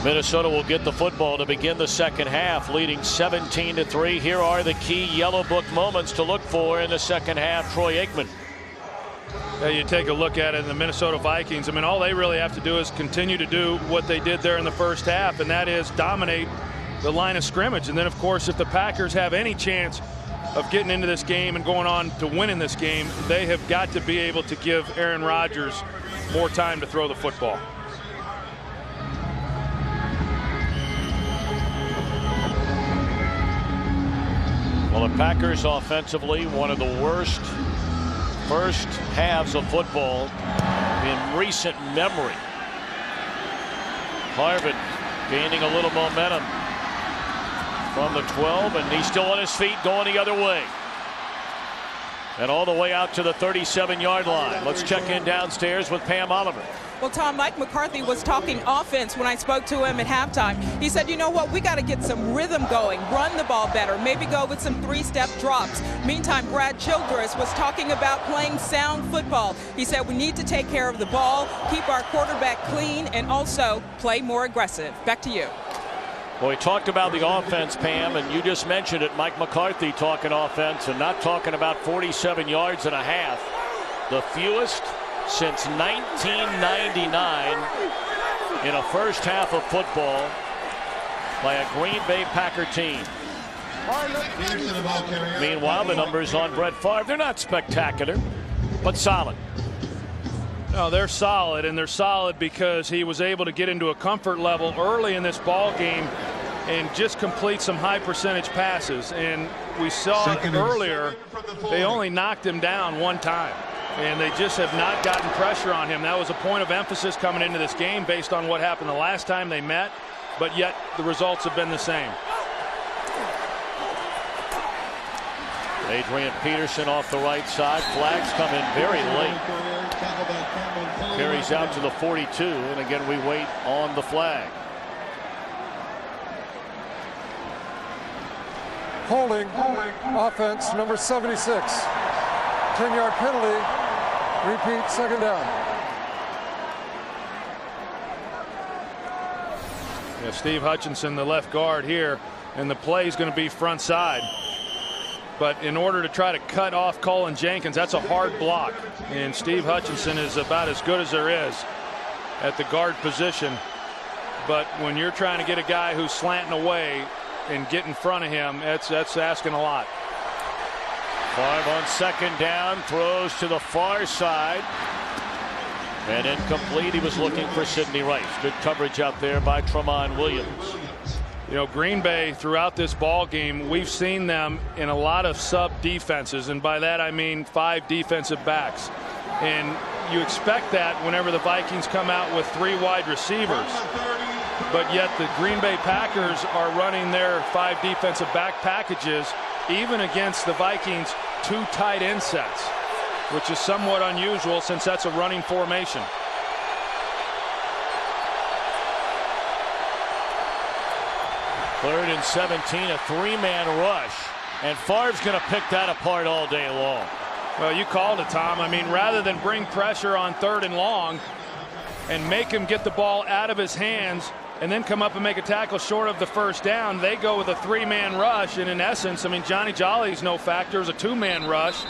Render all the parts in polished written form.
Minnesota will get the football to begin the second half, leading 17-3. Here are the key yellow book moments to look for in the second half. Troy Aikman. You take a look at it in the Minnesota Vikings. I mean, all they really have to do is continue to do what they did there in the first half, and that is dominate the line of scrimmage. And then, of course, if the Packers have any chance of getting into this game and going on to winning this game, they have got to be able to give Aaron Rodgers more time to throw the football. Well, the Packers offensively, one of the worst first halves of football in recent memory. Harvin gaining a little momentum from the 12, and he's still on his feet going the other way. And all the way out to the 37-yard line. Let's check in downstairs with Pam Oliver. Well, Tom, Mike McCarthy was talking offense when I spoke to him at halftime. He said, you know what, we got to get some rhythm going, run the ball better, maybe go with some three-step drops. Meantime, Brad Childress was talking about playing sound football. He said we need to take care of the ball, keep our quarterback clean, and also play more aggressive. Back to you. Well, we talked about the offense, Pam, and you just mentioned it. Mike McCarthy talking offense and not talking about 47 yards and a half. The fewest since 1999 in a first half of football by a Green Bay Packer team. Meanwhile, the numbers on Brett Favre, they're not spectacular, but solid. No, they're solid, and they're solid because he was able to get into a comfort level early in this ball game and just complete some high percentage passes. And we saw earlier, they only knocked him down one time, and they just have not gotten pressure on him. That was a point of emphasis coming into this game based on what happened the last time they met, but yet the results have been the same. Adrian Peterson off the right side. Flags come in very late. Carries out to the 42, and again we wait on the flag. Holding offense number 76. 10-yard penalty. Repeat, second down. Yeah, Steve Hutchinson, the left guard here, and the play is going to be front side. But in order to try to cut off Colin Jenkins, that's a hard block. And Steve Hutchinson is about as good as there is at the guard position. But when you're trying to get a guy who's slanting away and get in front of him, that's asking a lot. Favre on second down, throws to the far side. And incomplete. He was looking for Sidney Rice. Good coverage out there by Tramon Williams. You know, Green Bay throughout this ball game, we've seen them in a lot of sub defenses, and by that I mean 5 defensive backs. And you expect that whenever the Vikings come out with 3 wide receivers. But yet the Green Bay Packers are running their 5 defensive back packages even against the Vikings' 2 tight end sets, which is somewhat unusual since that's a running formation. Third and 17, a 3-man rush, and Favre's going to pick that apart all day long. Well, you called it, Tom. I mean, rather than bring pressure on 3rd and long and make him get the ball out of his hands and then come up and make a tackle short of the first down, they go with a 3-man rush. And in essence, I mean, Johnny Jolly's no factor. It was a 2-man rush,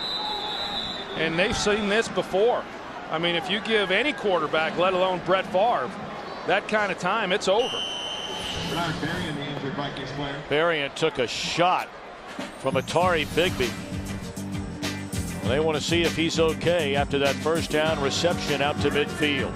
and they've seen this before. I mean, if you give any quarterback, let alone Brett Favre, that kind of time, it's over. Variant took a shot from Atari Bigby. They want to see if he's okay after that first down reception out to midfield.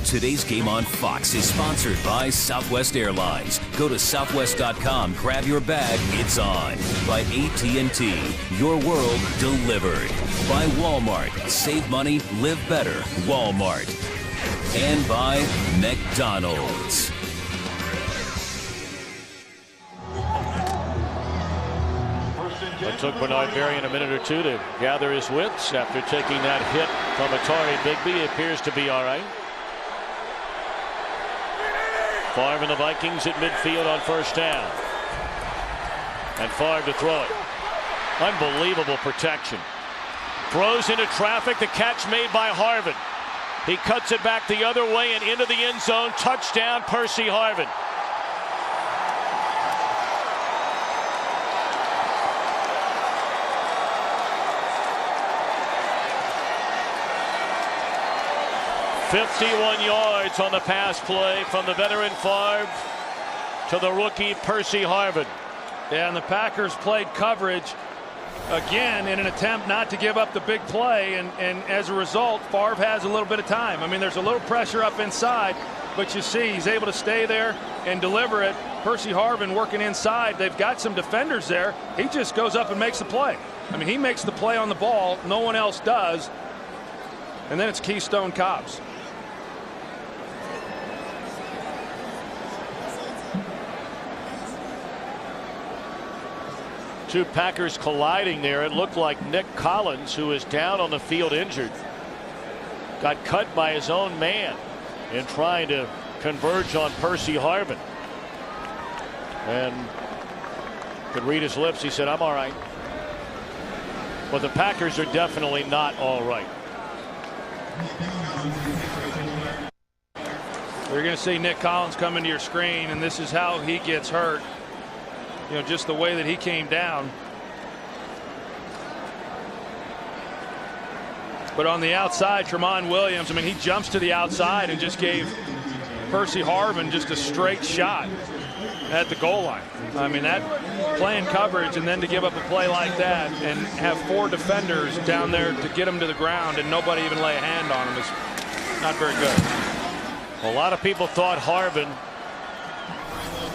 Today's game on Fox is sponsored by Southwest Airlines. Go to southwest.com, grab your bag, it's on. By AT&T, your world delivered. By Walmart, save money, live better. Walmart. And by McDonald's. It took Bernard Varian a minute or two to gather his wits after taking that hit from Atari Bigby. It appears to be all right. Favre and the Vikings at midfield on first down. And Favre to throw it. Unbelievable protection. Throws into traffic. The catch made by Harvin. He cuts it back the other way and into the end zone. Touchdown, Percy Harvin. "51 yards on the pass play from the veteran Favre to the rookie Percy Harvin." Yeah, and the Packers played coverage again in an attempt not to give up the big play, and as a result, Favre has a little bit of time. I mean, there's a little pressure up inside, but you see he's able to stay there and deliver it. Percy Harvin working inside. They've got some defenders there. He just goes up and makes the play. I mean, he makes the play on the ball. No one else does. And then it's Keystone Cops. Two Packers colliding there. It looked like Nick Collins, who is down on the field injured, got cut by his own man in trying to converge on Percy Harvin. And could read his lips. He said, "I'm all right." But the Packers are definitely not all right. You're going to see Nick Collins come into your screen, and this is how he gets hurt. You know, just the way that he came down. But on the outside, Tramon Williams, I mean, he jumps to the outside and just gave Percy Harvin just a straight shot at the goal line. I mean, that playing coverage and then to give up a play like that and have 4 defenders down there to get him to the ground and nobody even lay a hand on him is not very good. A lot of people thought Harvin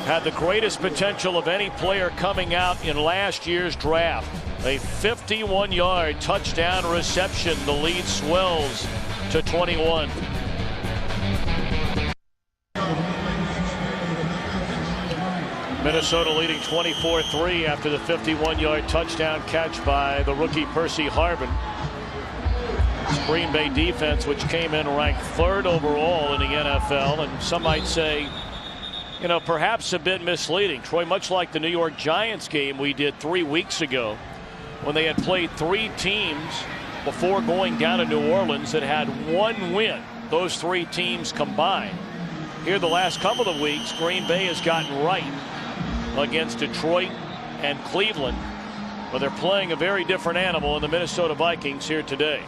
had the greatest potential of any player coming out in last year's draft. A 51-yard touchdown reception. The lead swells to 21. Minnesota leading 24-3 after the 51-yard touchdown catch by the rookie Percy Harvin. Green Bay defense, which came in ranked 3rd overall in the NFL, and some might say, you know, perhaps a bit misleading. Troy, much like the New York Giants game we did 3 weeks ago, when they had played 3 teams before going down to New Orleans that had 1 win, those 3 teams combined. Here the last couple of weeks, Green Bay has gotten right against Detroit and Cleveland, but they're playing a very different animal in the Minnesota Vikings here today.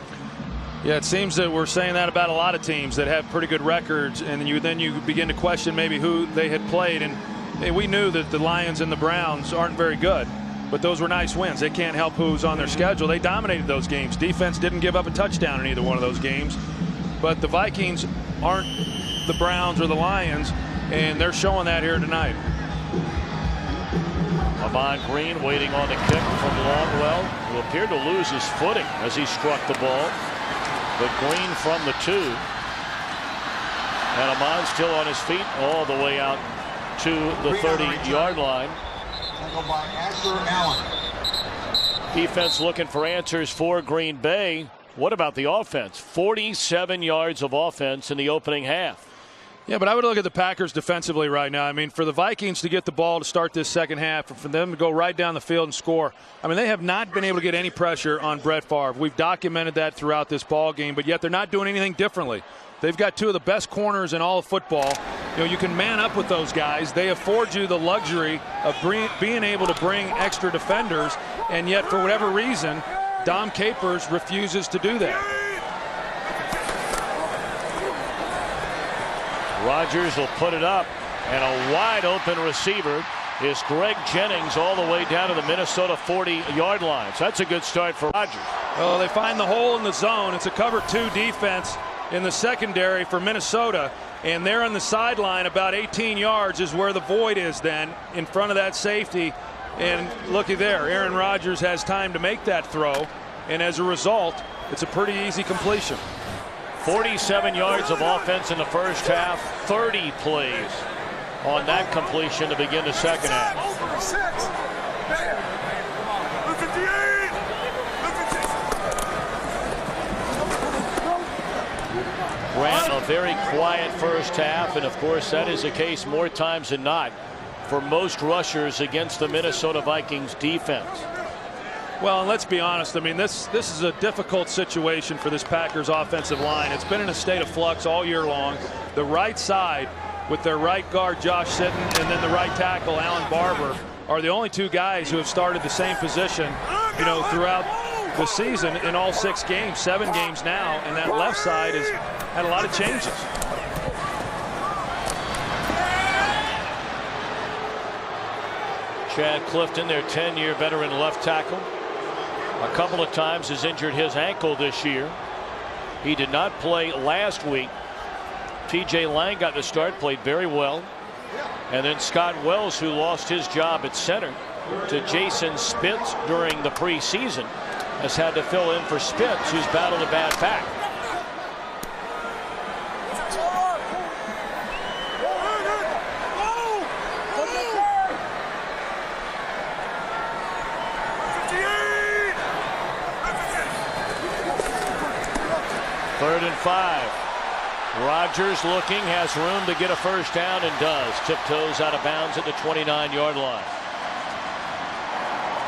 Yeah, it seems that we're saying that about a lot of teams that have pretty good records, and then you begin to question maybe who they had played. And we knew that the Lions and the Browns aren't very good, but those were nice wins. They can't help who's on their schedule. They dominated those games. Defense didn't give up a touchdown in either one of those games. But the Vikings aren't the Browns or the Lions, and they're showing that here tonight. Ahman Green waiting on the kick from Longwell, who appeared to lose his footing as he struck the ball. But Green from the 2. And Ahman still on his feet all the way out to the 30-yard line. Defense looking for answers for Green Bay. What about the offense? 47 yards of offense in the opening half. Yeah, but I would look at the Packers defensively right now. I mean, for the Vikings to get the ball to start this second half, and for them to go right down the field and score, I mean, they have not been able to get any pressure on Brett Favre. We've documented that throughout this ball game, but yet they're not doing anything differently. They've got 2 of the best corners in all of football. You know, you can man up with those guys. They afford you the luxury of being able to bring extra defenders, and yet for whatever reason, Dom Capers refuses to do that. Rodgers will put it up, and a wide open receiver is Greg Jennings all the way down to the Minnesota 40-yard line. So that's a good start for Rodgers. Well, they find the hole in the zone. It's a cover 2 defense in the secondary for Minnesota, and there on the sideline about 18 yards is where the void is then in front of that safety. And looky there, Aaron Rodgers has time to make that throw, and as a result, it's a pretty easy completion. 47 yards of offense in the first half, 30 plays on that completion to begin the second half. Ran a very quiet first half, and of course that is the case more times than not for most rushers against the Minnesota Vikings defense. Well, and let's be honest. I mean, this is a difficult situation for this Packers offensive line. It's been in a state of flux all year long. The right side with their right guard Josh Sitton and then the right tackle Alan Barber are the only two guys who have started the same position, you know, throughout the season in all 6 games, 7 games now, and that left side has had a lot of changes. Chad Clifton, their 10-year veteran left tackle, a couple of times has injured his ankle this year. He did not play last week. TJ Lang got the start, played very well. And then Scott Wells, who lost his job at center to Jason Spitz during the preseason, has had to fill in for Spitz, who's battled a bad back. Third and 5. Rodgers looking, has room to get a first down and does. Tiptoes out of bounds at the 29-yard line.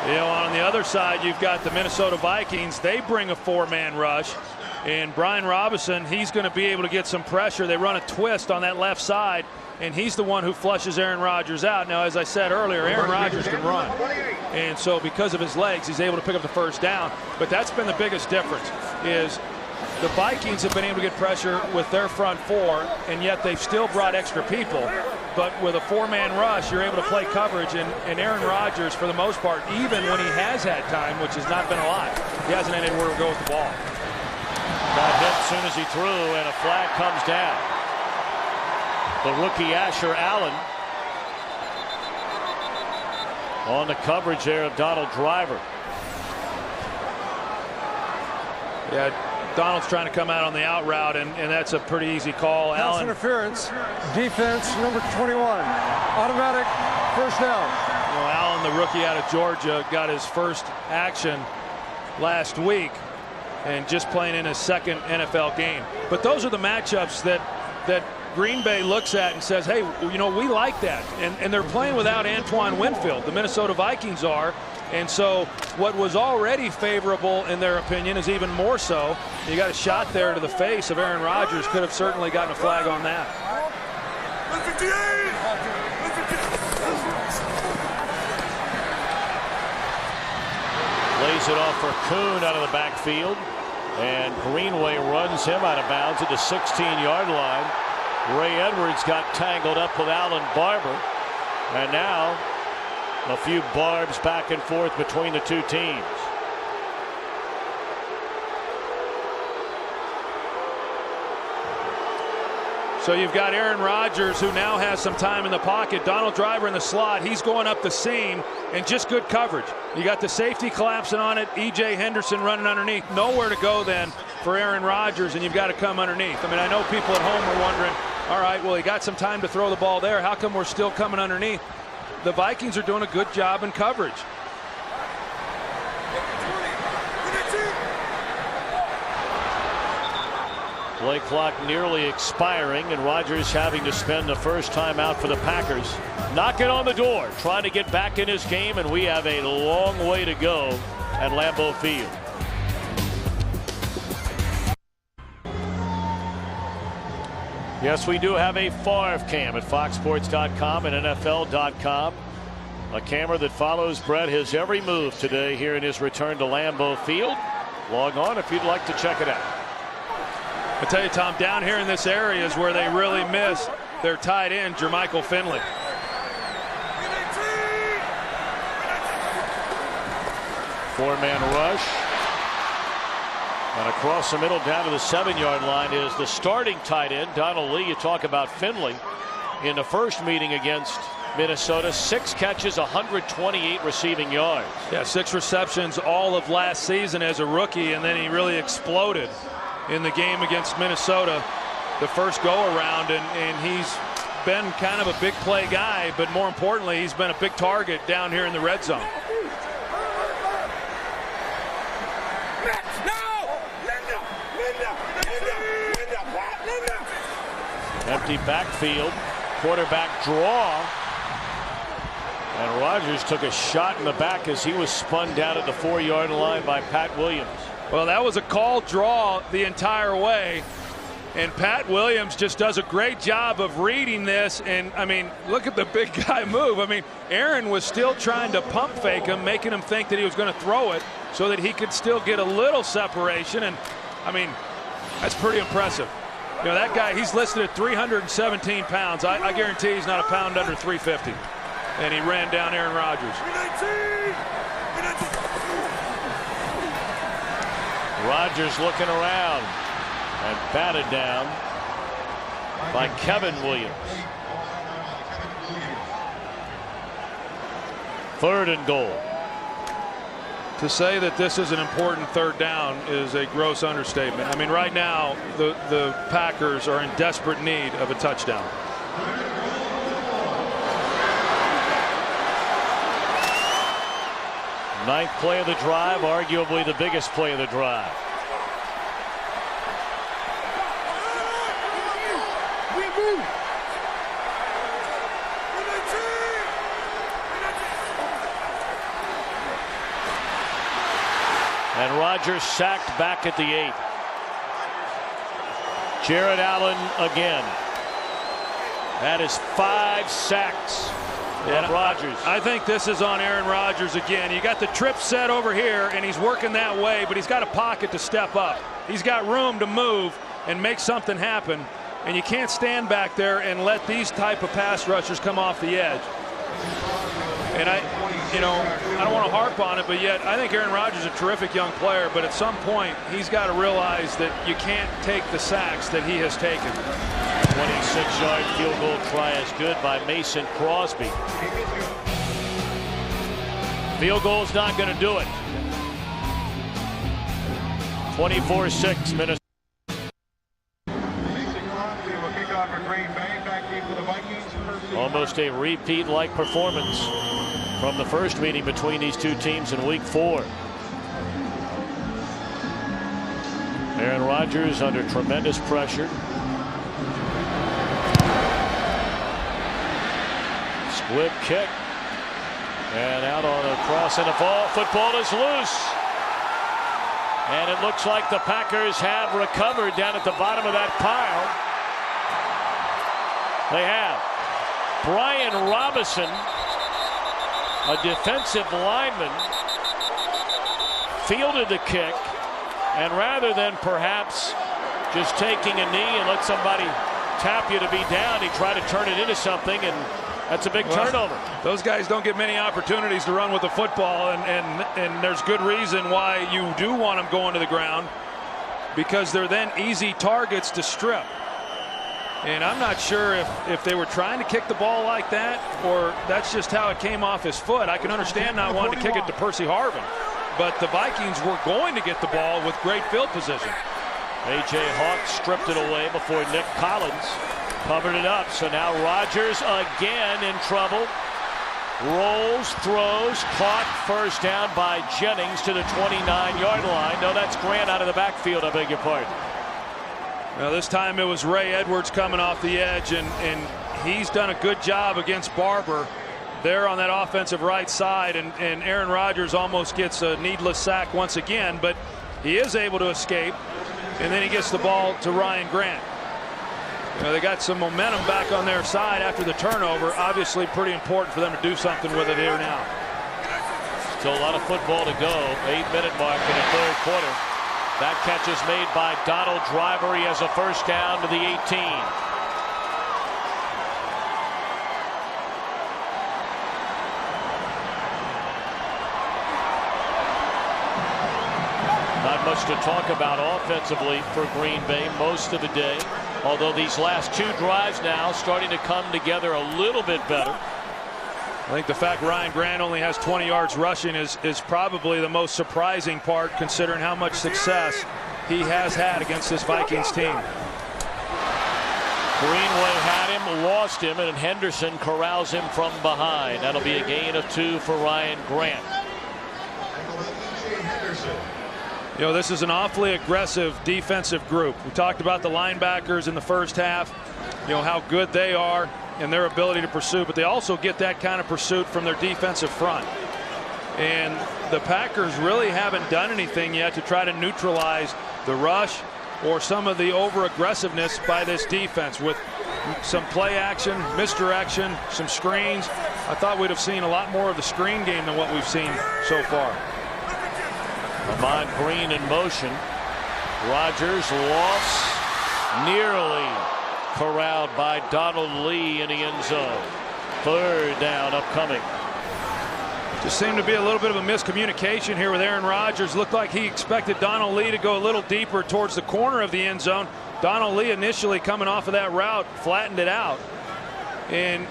You know, on the other side, you've got the Minnesota Vikings. They bring a 4-man rush. And Brian Robinson, he's going to be able to get some pressure. They run a twist on that left side, and he's the one who flushes Aaron Rodgers out. Now, as I said earlier, Aaron Rodgers can run. And so because of his legs, he's able to pick up the first down. But that's been the biggest difference, is the Vikings have been able to get pressure with their front 4, and yet they've still brought extra people. But with a 4-man rush, you're able to play coverage, and Aaron Rodgers, for the most part, even when he has had time, which has not been a lot, he hasn't had anywhere to go with the ball. Got hit as soon as he threw, and a flag comes down. The rookie Asher Allen on the coverage there of Donald Driver. Yeah, Donald's trying to come out on the out route, and that's a pretty easy call. Pass Allen. interference, defense, number 21. Automatic first down. Well, Allen, the rookie out of Georgia, got his first action last week and just playing in his second NFL game. But those are the matchups that Green Bay looks at and says, hey, you know, we like that. And they're playing without Antoine Winfield. The Minnesota Vikings are. And so what was already favorable in their opinion is even more so. You got a shot there to the face of Aaron Rodgers. Could have certainly gotten a flag on that. Lays it off for Kuhn out of the backfield. And Greenway runs him out of bounds at the 16-yard line. Ray Edwards got tangled up with Alan Barber. And now a few barbs back and forth between the two teams. So you've got Aaron Rodgers, who now has some time in the pocket. Donald Driver in the slot. He's going up the seam, and just good coverage. You got the safety collapsing on it. E.J. Henderson running underneath. Nowhere to go then for Aaron Rodgers, and you've got to come underneath. I mean, I know people at home are wondering, all right, well, he got some time to throw the ball there. How come we're still coming underneath? The Vikings are doing a good job in coverage. Play clock nearly expiring, and Rodgers having to spend the first time out for the Packers. Knocking on the door, trying to get back in his game, and we have a long way to go at Lambeau Field. Yes, we do have a Favre cam at foxsports.com and NFL.com. A camera that follows Brett his every move today here in his return to Lambeau Field. Log on if you'd like to check it out. I tell you, Tom, down here in this area is where they really miss their tight end, Jermichael Finley. Four-man rush. And across the middle down to the 7-yard line is the starting tight end, Donald Lee. You talk about Finley in the first meeting against Minnesota. 6 catches, 128 receiving yards. Yeah, 6 receptions all of last season as a rookie, and then he really exploded in the game against Minnesota, the first go-around, and he's been kind of a big play guy, but more importantly, he's been a big target down here in the red zone. Empty backfield, quarterback draw, And Rodgers took a shot in the back as he was spun down at the 4-yard line by Pat Williams. Well, that was a called draw the entire way. And Pat Williams just does a great job of reading this. And, I mean, look at the big guy move. I mean, Aaron was still trying to pump fake him, making him think that he was going to throw it so that he could still get a little separation. And, I mean, that's pretty impressive. You know, that guy, he's listed at 317 pounds. I guarantee he's not a pound under 350. And he ran down Aaron Rodgers. Rodgers looking around and batted down by Kevin Williams. 3rd and goal. To say that this is an important 3rd down is a gross understatement. I mean, right now the Packers are in desperate need of a touchdown. Ninth play of the drive, arguably the biggest play of the drive. And Rodgers sacked back at the 8. Jared Allen again. That is 5 sacks. And Rodgers. I think this is on Aaron Rodgers again. You got the trip set over here, and he's working that way, but he's got a pocket to step up. He's got room to move and make something happen, and you can't stand back there and let these type of pass rushers come off the edge. And I don't want to harp on it, but yet I think Aaron Rodgers is a terrific young player, but at some point he's got to realize that you can't take the sacks that he has taken. 26-yard field goal try is good by Mason Crosby. Field goal's not going to do it. 24-6 Minnesota. Almost a repeat-like performance from the first meeting between these two teams in Week 4. Aaron Rodgers under tremendous pressure. Squib kick. And out on a cross and a ball. Football is loose. And it looks like the Packers have recovered down at the bottom of that pile. They have. Brian Robinson, a defensive lineman, fielded the kick, and rather than perhaps just taking a knee and let somebody tap you to be down, he tried to turn it into something, and that's a big turnover. Those guys don't get many opportunities to run with the football, and there's good reason why you do want them going to the ground, because they're then easy targets to strip. And I'm not sure if they were trying to kick the ball like that, or that's just how it came off his foot. I can understand not wanting to kick it to Percy Harvin, but the Vikings were going to get the ball with great field position. A.J. Hawk stripped it away before Nick Collins covered it up. So now Rodgers again in trouble. Rolls, throws, caught, first down by Jennings to the 29-yard line. No, that's Grant out of the backfield, I beg your pardon. Now this time it was Ray Edwards coming off the edge, and he's done a good job against Barber there on that offensive right side, and Aaron Rodgers almost gets a needless sack once again, but he is able to escape, and then he gets the ball to Ryan Grant. You know, they got some momentum back on their side after the turnover. Obviously pretty important for them to do something with it here now. Still a lot of football to go. 8-minute mark in the 3rd quarter. That catch is made by Donald Driver. He has a first down to the 18. Not much to talk about offensively for Green Bay most of the day, although these last 2 drives now starting to come together a little bit better. I think the fact Ryan Grant only has 20 yards rushing is probably the most surprising part, considering how much success he has had against this Vikings team. Greenway had him, lost him, and Henderson corrals him from behind. That'll be a gain of 2 for Ryan Grant. You know, this is an awfully aggressive defensive group. We talked about the linebackers in the first half, you know, how good they are. and their ability to pursue, but they also get that kind of pursuit from their defensive front. And the Packers really haven't done anything yet to try to neutralize the rush or some of the over-aggressiveness by this defense with some play action, misdirection, some screens. I thought we'd have seen a lot more of the screen game than what we've seen so far. Ahman Green in motion. Rodgers lost, nearly corralled by Donald Lee in the end zone. Third down upcoming. Just seemed to be a little bit of a miscommunication here with Aaron Rodgers. Looked like he expected Donald Lee to go a little deeper towards the corner of the end zone. Donald Lee initially coming off of that route flattened it out and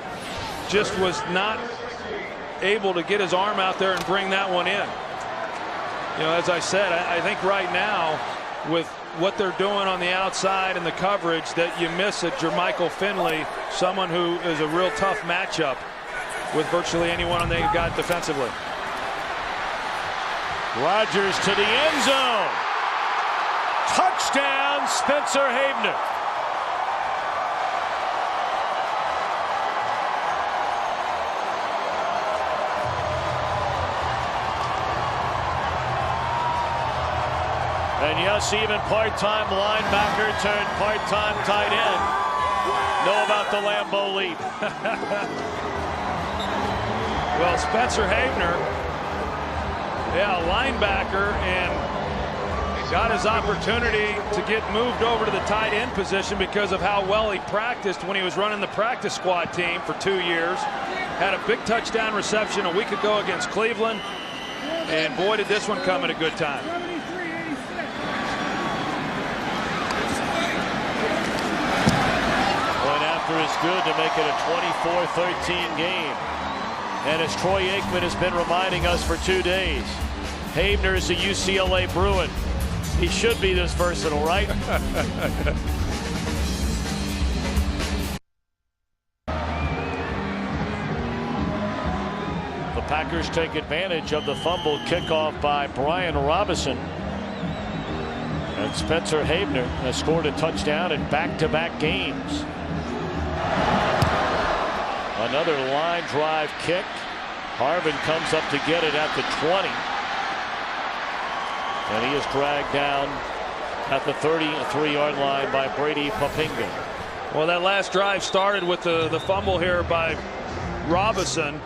just was not able to get his arm out there and bring that one in. You know, as I said, I think right now with what they're doing on the outside and the coverage that you miss a Jermichael Finley, someone who is a real tough matchup with virtually anyone they've got defensively. Rodgers to the end zone. Touchdown, Spencer Havener. And yes, even part-time linebacker turned part-time tight end. Know about the Lambeau lead. Well, Spencer Havener, yeah, linebacker, and got his opportunity to get moved over to the tight end position because of how well he practiced when he was running the practice squad team for 2 years. Had a big touchdown reception a week ago against Cleveland, and boy, did this one come at a good time. Point after is good to make it a 24-13 game. And as Troy Aikman has been reminding us for 2 days, Havener is a UCLA Bruin. He should be this versatile, right? The Packers take advantage of the fumble kickoff by Brian Robinson. And Spencer Havener has scored a touchdown in back-to-back games. Another line drive kick. Harvin comes up to get it at the 20. And he is dragged down at the 33-yard line by Brady Papinga. Well, that last drive started with the fumble here by Robinson,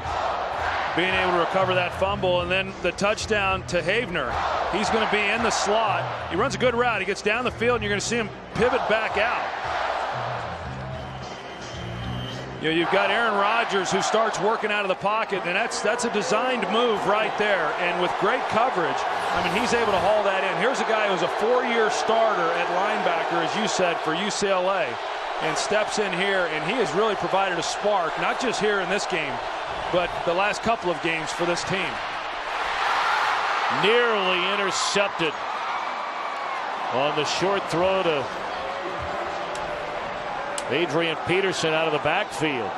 being able to recover that fumble, and then the touchdown to Havener. He's going to be in the slot. He runs a good route. He gets down the field, and you're going to see him pivot back out. You know, you've got Aaron Rodgers who starts working out of the pocket, and that's a designed move right there. And with great coverage, I mean, he's able to haul that in. Here's a guy who's a 4-year starter at linebacker, as you said, for UCLA, and steps in here, and he has really provided a spark, not just here in this game, but the last couple of games for this team. Nearly intercepted on the short throw to Adrian Peterson out of the backfield.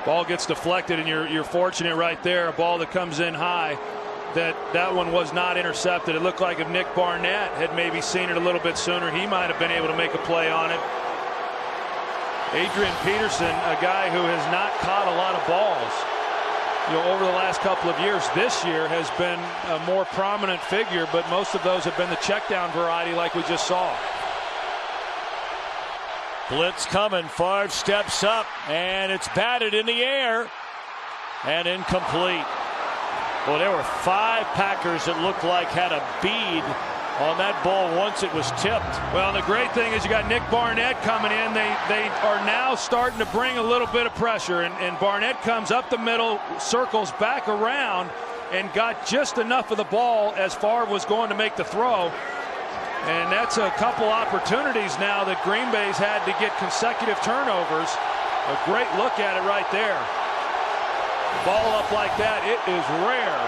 Ball gets deflected, and you're fortunate right there. A ball that comes in high, that one was not intercepted. It looked like if Nick Barnett had maybe seen it a little bit sooner, he might have been able to make a play on it. Adrian Peterson, a guy who has not caught a lot of balls, you know, over the last couple of years. This year has been a more prominent figure, but most of those have been the check down variety like we just saw. Blitz coming. Favre steps up, and it's batted in the air and incomplete. Well, there were 5 Packers that looked like had a bead on that ball once it was tipped. Well, the great thing is you got Nick Barnett coming in. They are now starting to bring a little bit of pressure, and Barnett comes up the middle, circles back around, and got just enough of the ball as Favre was going to make the throw. And that's a couple opportunities now that Green Bay's had to get consecutive turnovers. A great look at it right there. Ball up like that, it is rare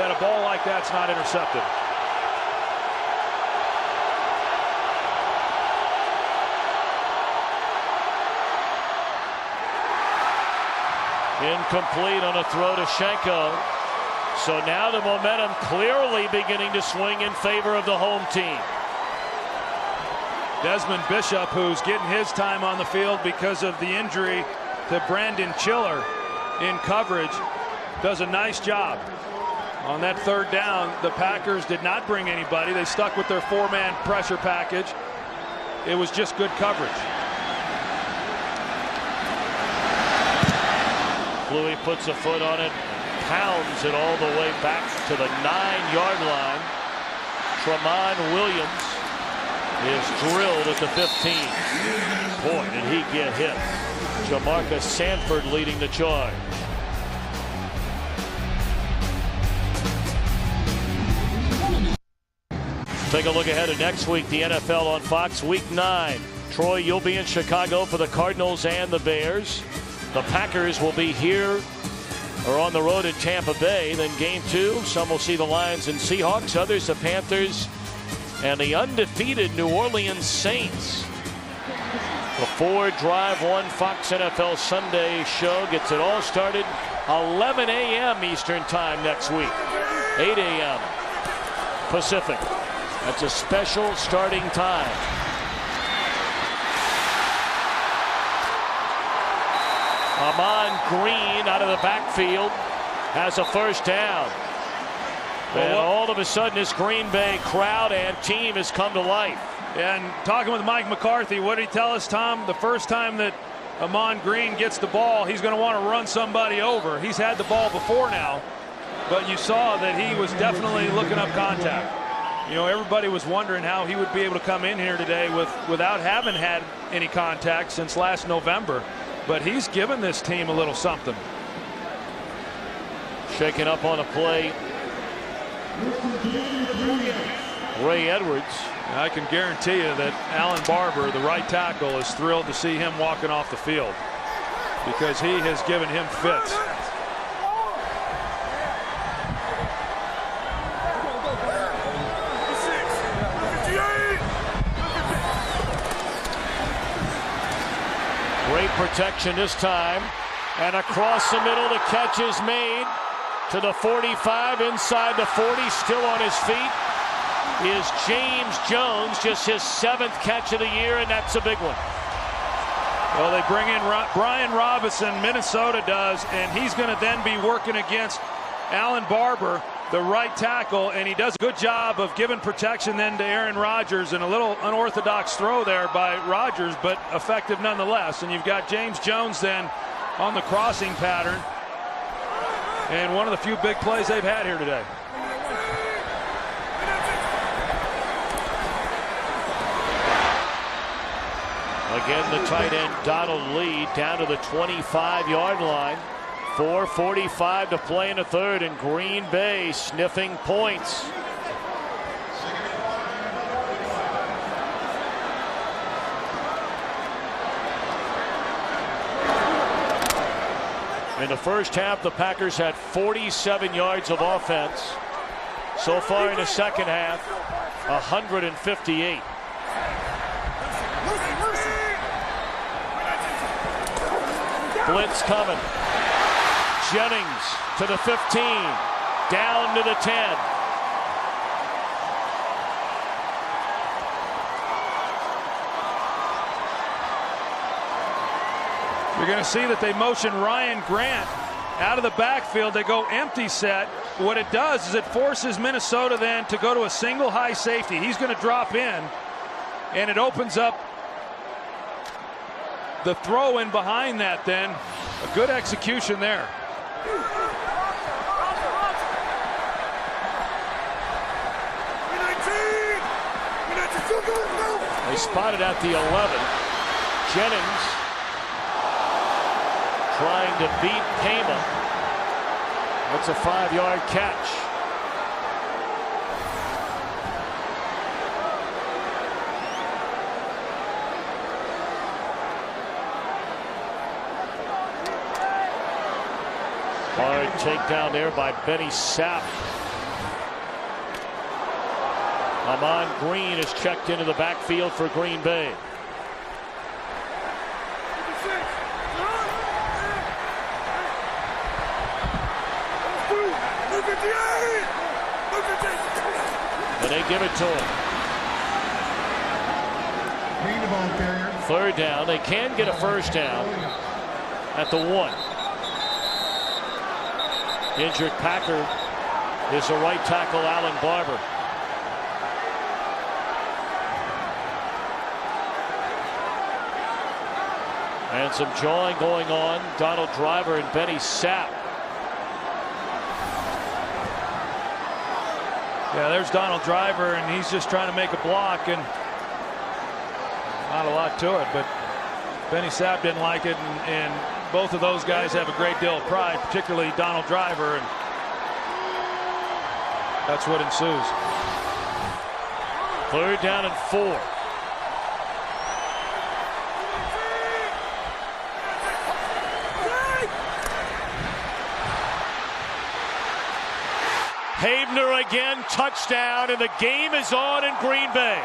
that a ball like that's not intercepted. Incomplete on a throw to Schenko. So now the momentum clearly beginning to swing in favor of the home team. Desmond Bishop, who's getting his time on the field because of the injury to Brandon Chiller in coverage, does a nice job. On that third down, the Packers did not bring anybody. They stuck with their four-man pressure package. It was just good coverage. Bluey puts a foot on it, pounds it all the way back to the 9-yard line. Tramon Williams is drilled at the 15. Boy, did he get hit. Jamarcus Sanford leading the charge. Take a look ahead at next week, the NFL on Fox, Week 9. Troy, you'll be in Chicago for the Cardinals and the Bears. The Packers will be here or on the road at Tampa Bay. Then Game 2, some will see the Lions and Seahawks, others the Panthers and the undefeated New Orleans Saints. The 4 Drive 1 Fox NFL Sunday show gets it all started 11 a.m. Eastern Time next week, 8 a.m. Pacific. That's a special starting time. Amon Green out of the backfield has a first down. And all of a sudden this Green Bay crowd and team has come to life. And talking with Mike McCarthy, what did he tell us, Tom? The first time that Amon Green gets the ball, he's going to want to run somebody over. He's had the ball before now, but you saw that he was definitely looking up contact. You know, everybody was wondering how he would be able to come in here today without having had any contact since last November. But he's given this team a little something. Shaking up on a play, Ray Edwards. I can guarantee you that Alan Barber, the right tackle, is thrilled to see him walking off the field because he has given him fits. Great protection this time, and across the middle the catch is made to the 45, inside the 40, still on his feet is James Jones, just his 7th catch of the year, and that's a big one. Well, they bring in Brian Robinson, Minnesota does, and he's going to then be working against Alan Barber, the right tackle, and he does a good job of giving protection then to Aaron Rodgers, and a little unorthodox throw there by Rodgers, but effective nonetheless. And you've got James Jones then on the crossing pattern, and one of the few big plays they've had here today. Again, the tight end Donald Lee down to the 25-yard line. 4:45 to play in the third, and Green Bay sniffing points. In the first half, the Packers had 47 yards of offense. So far in the second half, 158. Blitz coming. Jennings to the 15, down to the 10. You're going to see that they motion Ryan Grant out of the backfield. They go empty set. What it does is it forces Minnesota then to go to a single high safety. He's going to drop in, and it opens up the throw in behind that then. A good execution there. They spotted at the 11. Jennings trying to beat Payman. That's a 5-yard catch. Hard takedown there by Benny Sapp. Amon Green is checked into the backfield for Green Bay. And they give it to him. Third down. They can get a first down at the 1. Injured Packer is the right tackle, Alan Barber. And some jawing going on. Donald Driver and Benny Sapp. Yeah, there's Donald Driver, and he's just trying to make a block, and not a lot to it, but Benny Sapp didn't like it, and both of those guys have a great deal of pride, particularly Donald Driver, and that's what ensues. Third down and 4. Havener again, touchdown, and the game is on in Green Bay.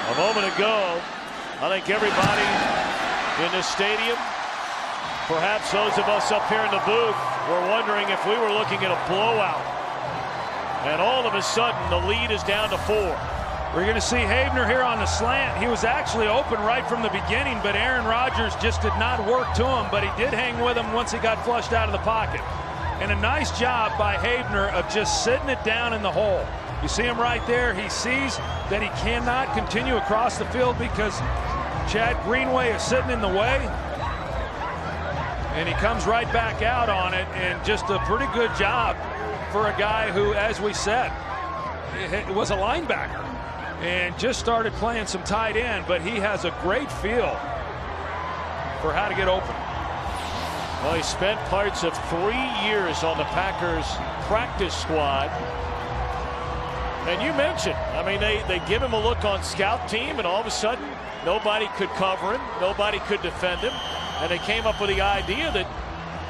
A moment ago, I think everybody in the stadium, perhaps those of us up here in the booth, were wondering if we were looking at a blowout. And all of a sudden, the lead is down to 4. We're going to see Havener here on the slant. He was actually open right from the beginning, but Aaron Rodgers just did not work to him, but he did hang with him once he got flushed out of the pocket. And a nice job by Havener of just sitting it down in the hole. You see him right there. He sees that he cannot continue across the field because Chad Greenway is sitting in the way. And he comes right back out on it, and just a pretty good job for a guy who, as we said, was a linebacker and just started playing some tight end, but he has a great feel for how to get open. Well, he spent parts of 3 years on the Packers practice squad. And you mentioned, I mean, they give him a look on scout team, and all of a sudden, nobody could cover him, nobody could defend him, and they came up with the idea that,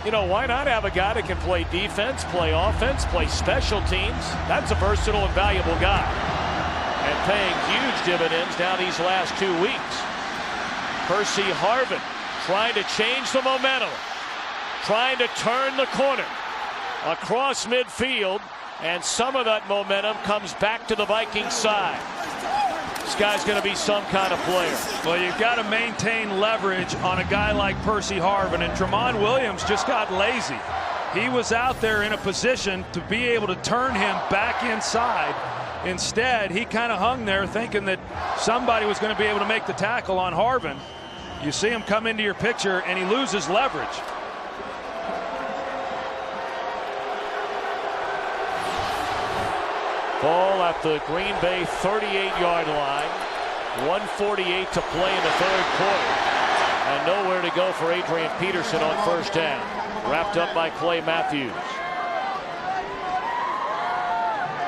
you know, why not have a guy that can play defense, play offense, play special teams? That's a versatile and valuable guy, and paying huge dividends now these last 2 weeks. Percy Harvin trying to change the momentum, trying to turn the corner across midfield. And some of that momentum comes back to the Vikings side. This guy's going to be some kind of player. Well, you've got to maintain leverage on a guy like Percy Harvin, and Tramon Williams just got lazy. He was out there in a position to be able to turn him back inside. Instead, he kind of hung there thinking that somebody was going to be able to make the tackle on Harvin. You see him come into your picture, and he loses leverage. Ball at the Green Bay 38-yard line. 1:48 to play in the third quarter. And nowhere to go for Adrian Peterson on first down. Wrapped up by Clay Matthews.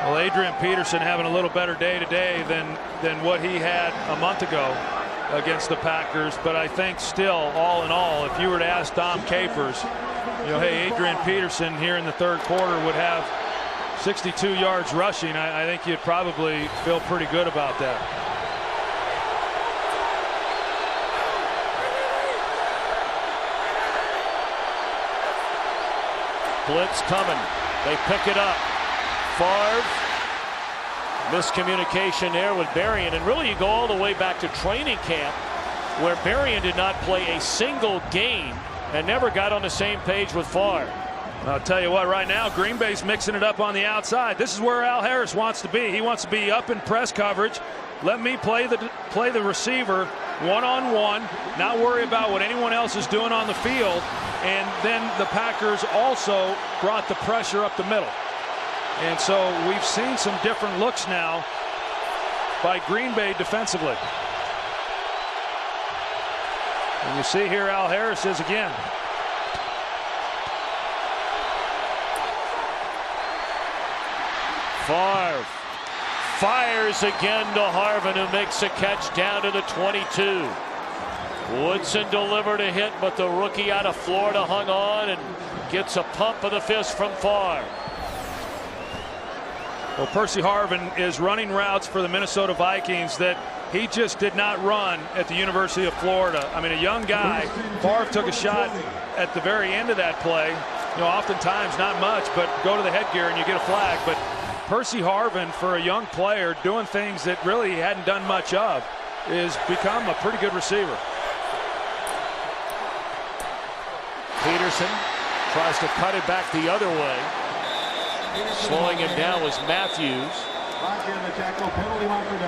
Well, Adrian Peterson having a little better day today than what he had a month ago against the Packers. But I think still, all in all, if you were to ask Dom Capers, you know, hey, Adrian Peterson here in the third quarter would have 62 yards rushing, I think you'd probably feel pretty good about that. Blitz coming. They pick it up. Favre. Miscommunication there with Berrien. And really, you go all the way back to training camp, where Berrien did not play a single game and never got on the same page with Favre. I'll tell you what, right now, Green Bay's mixing it up on the outside. This is where Al Harris wants to be. He wants to be up in press coverage. Let me play the receiver one-on-one, not worry about what anyone else is doing on the field. And then the Packers also brought the pressure up the middle. And so we've seen some different looks now by Green Bay defensively. And you see here Al Harris is again. Favre Fires again to Harvin, who makes a catch down to the 22. Woodson delivered a hit, but the rookie out of Florida hung on and gets a pump of the fist from Favre. Well, Percy Harvin is running routes for the Minnesota Vikings that he just did not run at the University of Florida. I mean, a young guy. Favre took a shot at the very end of that play. You know, oftentimes not much, but go to the headgear and you get a flag. But Percy Harvin, for a young player doing things that really he hadn't done much of, is become a pretty good receiver. Peterson tries to cut it back the other way. Slowing him down was Matthews.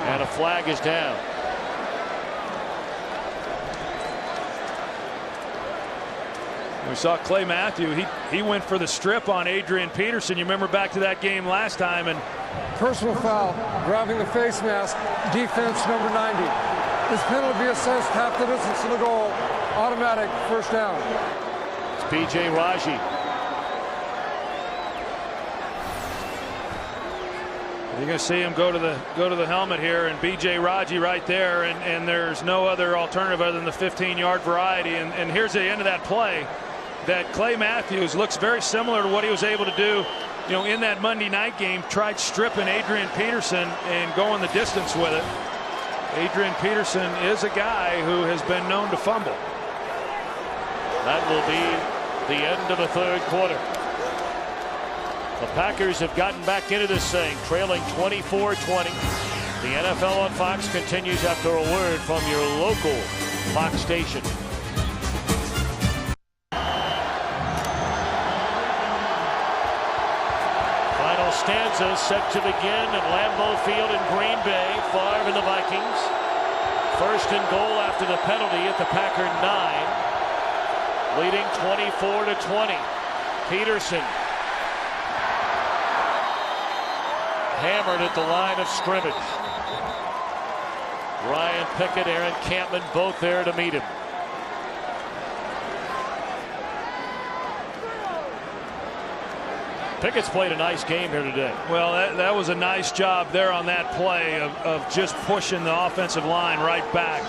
And a flag is down. We saw Clay Matthew. He went for the strip on Adrian Peterson. You remember back to that game last time. And Personal foul, grabbing the face mask, defense number 90. This penalty be assessed half the distance to the goal. Automatic first down. It's B.J. Raji. You're going to see him go to the helmet here, and B.J. Raji right there, and there's no other alternative other than the 15-yard variety. And here's the end of that play. That Clay Matthews looks very similar to what he was able to do, you know, in that Monday night game. Tried stripping Adrian Peterson and going the distance with it. Adrian Peterson is a guy who has been known to fumble. That will be the end of the third quarter. The Packers have gotten back into this thing, trailing 24-20. The NFL on Fox continues after a word from your local Fox station. Final stanza set to begin at Lambeau Field in Green Bay. Favre and the Vikings. First and goal after the penalty at the Packer 9. Leading 24-20. Peterson hammered at the line of scrimmage. Ryan Pickett, Aaron Campman, both there to meet him. Pickett's played a nice game here today. Well, that was a nice job there on that play of just pushing the offensive line right back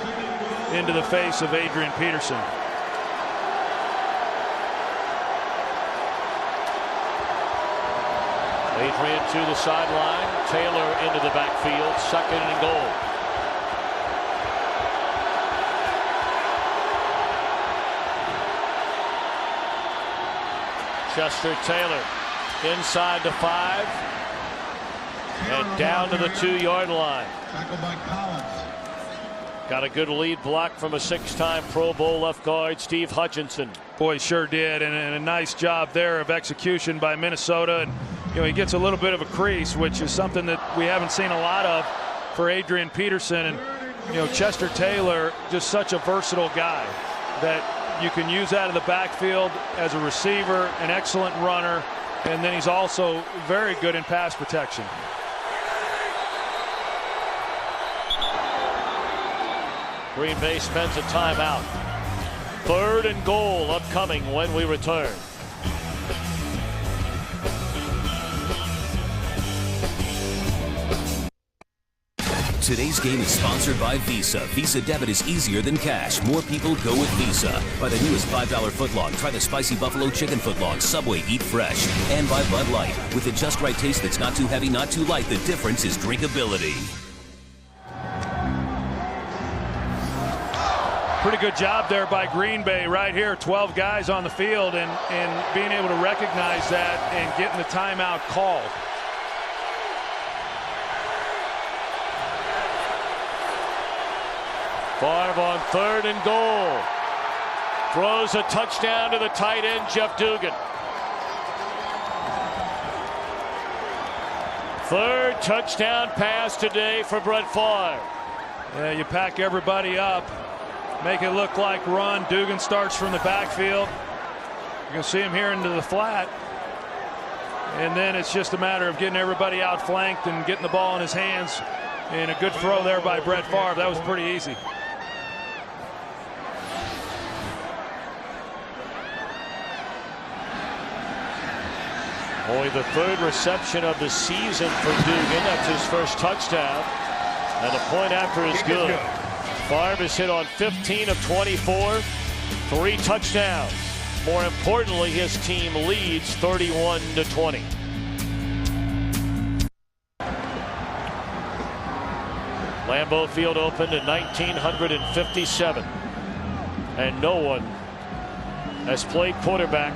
into the face of Adrian Peterson. Adrian to the sideline. Taylor into the backfield. Second and goal. Chester Taylor inside the 5 and down to the 2-yard line. Got a good lead block from a 6-time Pro Bowl left guard, Steve Hutchinson. Boy, sure did, and a nice job there of execution by Minnesota. And you know, he gets a little bit of a crease, which is something that we haven't seen a lot of for Adrian Peterson. And you know, Chester Taylor, just such a versatile guy that you can use out of the backfield as a receiver, an excellent runner, and then he's also very good in pass protection. Green Bay spends a timeout. Third and goal upcoming when we return. Today's game is sponsored by Visa. Visa debit is easier than cash. More people go with Visa. By the newest $5 footlong. Try the spicy buffalo chicken footlong. Subway, eat fresh. And by Bud Light. With the just right taste that's not too heavy, not too light, the difference is drinkability. Pretty good job there by Green Bay right here. 12 guys on the field and being able to recognize that and getting the timeout called. Favre on third and goal. Throws a touchdown to the tight end, Jeff Dugan. Third touchdown pass today for Brett Favre. Yeah, you pack everybody up, make it look like run. Dugan starts from the backfield. You can see him here into the flat. And then it's just a matter of getting everybody outflanked and getting the ball in his hands. And a good throw there by Brett Favre. That was pretty easy. Only the third reception of the season for Dugan. That's his first touchdown. And the point after is good. Favre has hit on 15 of 24. 3 touchdowns. More importantly, his team leads 31-20. Lambeau Field opened in 1957. And no one has played quarterback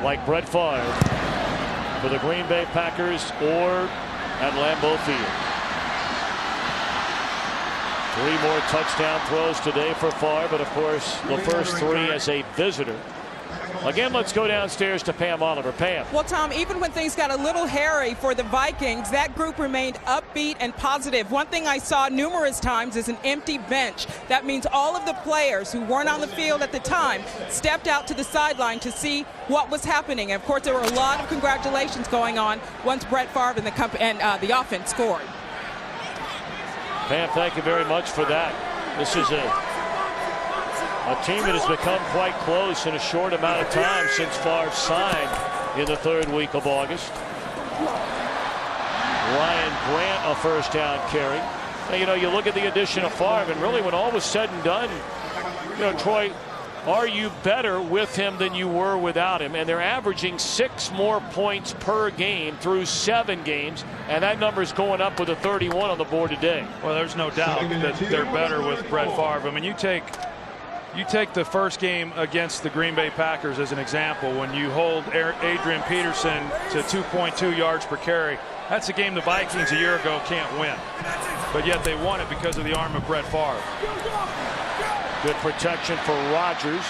like Brett Favre for the Green Bay Packers or at Lambeau Field. 3 more touchdown throws today for Favre, but of course the first 3 as a visitor. Again, let's go downstairs to Pam Oliver. Pam. Well, Tom, even when things got a little hairy for the Vikings, that group remained upbeat and positive. One thing I saw numerous times is an empty bench. That means all of the players who weren't on the field at the time stepped out to the sideline to see what was happening. And of course, there were a lot of congratulations going on once Brett Favre and the offense scored. Pam, thank you very much for that. This is a team that has become quite close in a short amount of time since Favre signed in the 3rd week of August. Ryan Grant a first down carry. Now, you know, you look at the addition of Favre, and really when all was said and done, you know, Troy, are you better with him than you were without him? And they're averaging 6 more points per game through 7 games, and that number is going up with a 31 on the board today. Well, there's no doubt that they're better with Brett Favre. I mean, you take the first game against the Green Bay Packers as an example. When you hold Adrian Peterson to 2.2 yards per carry, that's a game the Vikings a year ago can't win. But yet they won it because of the arm of Brett Favre. Good protection for Rodgers.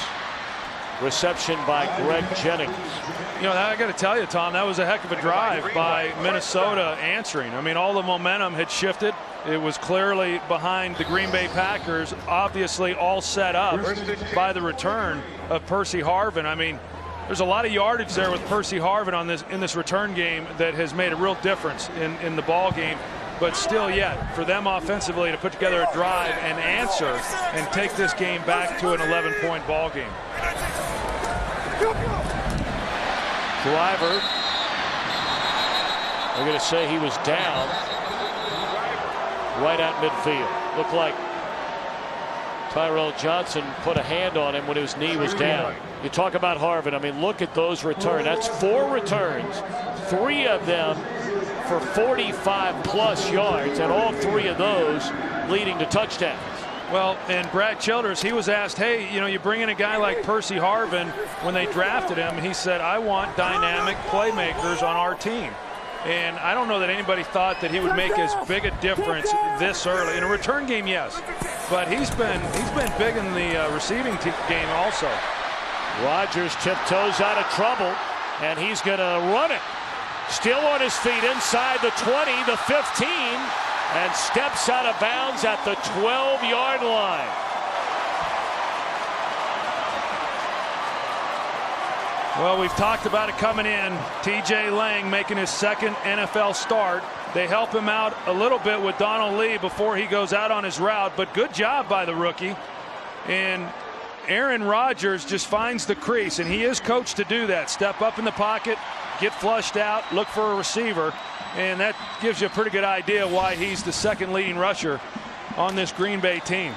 Reception by Greg Jennings. You know, I got to tell you, Tom, that was a heck of a drive by Minnesota answering. I mean, all the momentum had shifted. It was clearly behind the Green Bay Packers, obviously all set up by the return of Percy Harvin. I mean, there's a lot of yardage there with Percy Harvin in this return game that has made a real difference in the ball game. But still yet, for them offensively to put together a drive and answer and take this game back to an 11-point ball game. Driver, they're going to say he was down right at midfield. Looked like Tyrell Johnson put a hand on him when his knee was down. You talk about Harvin. I mean, look at those returns. That's 4 returns, 3 of them for 45+ yards, and all 3 of those leading to touchdowns. Well, and Brad Childers, he was asked, hey, you know, you bring in a guy like Percy Harvin when they drafted him. He said, I want dynamic playmakers on our team. And I don't know that anybody thought that he would make as big a difference this early. In a return game, yes. But he's been big in the receiving game also. Rodgers tiptoes out of trouble, and he's going to run it. Still on his feet inside the 20, the 15, and steps out of bounds at the 12-yard line. Well, we've talked about it coming in. T.J. Lang making his 2nd NFL start. They help him out a little bit with Donald Lee before he goes out on his route, but good job by the rookie. And Aaron Rodgers just finds the crease, and he is coached to do that. Step up in the pocket, get flushed out, look for a receiver, and that gives you a pretty good idea why he's the 2nd leading rusher on this Green Bay team.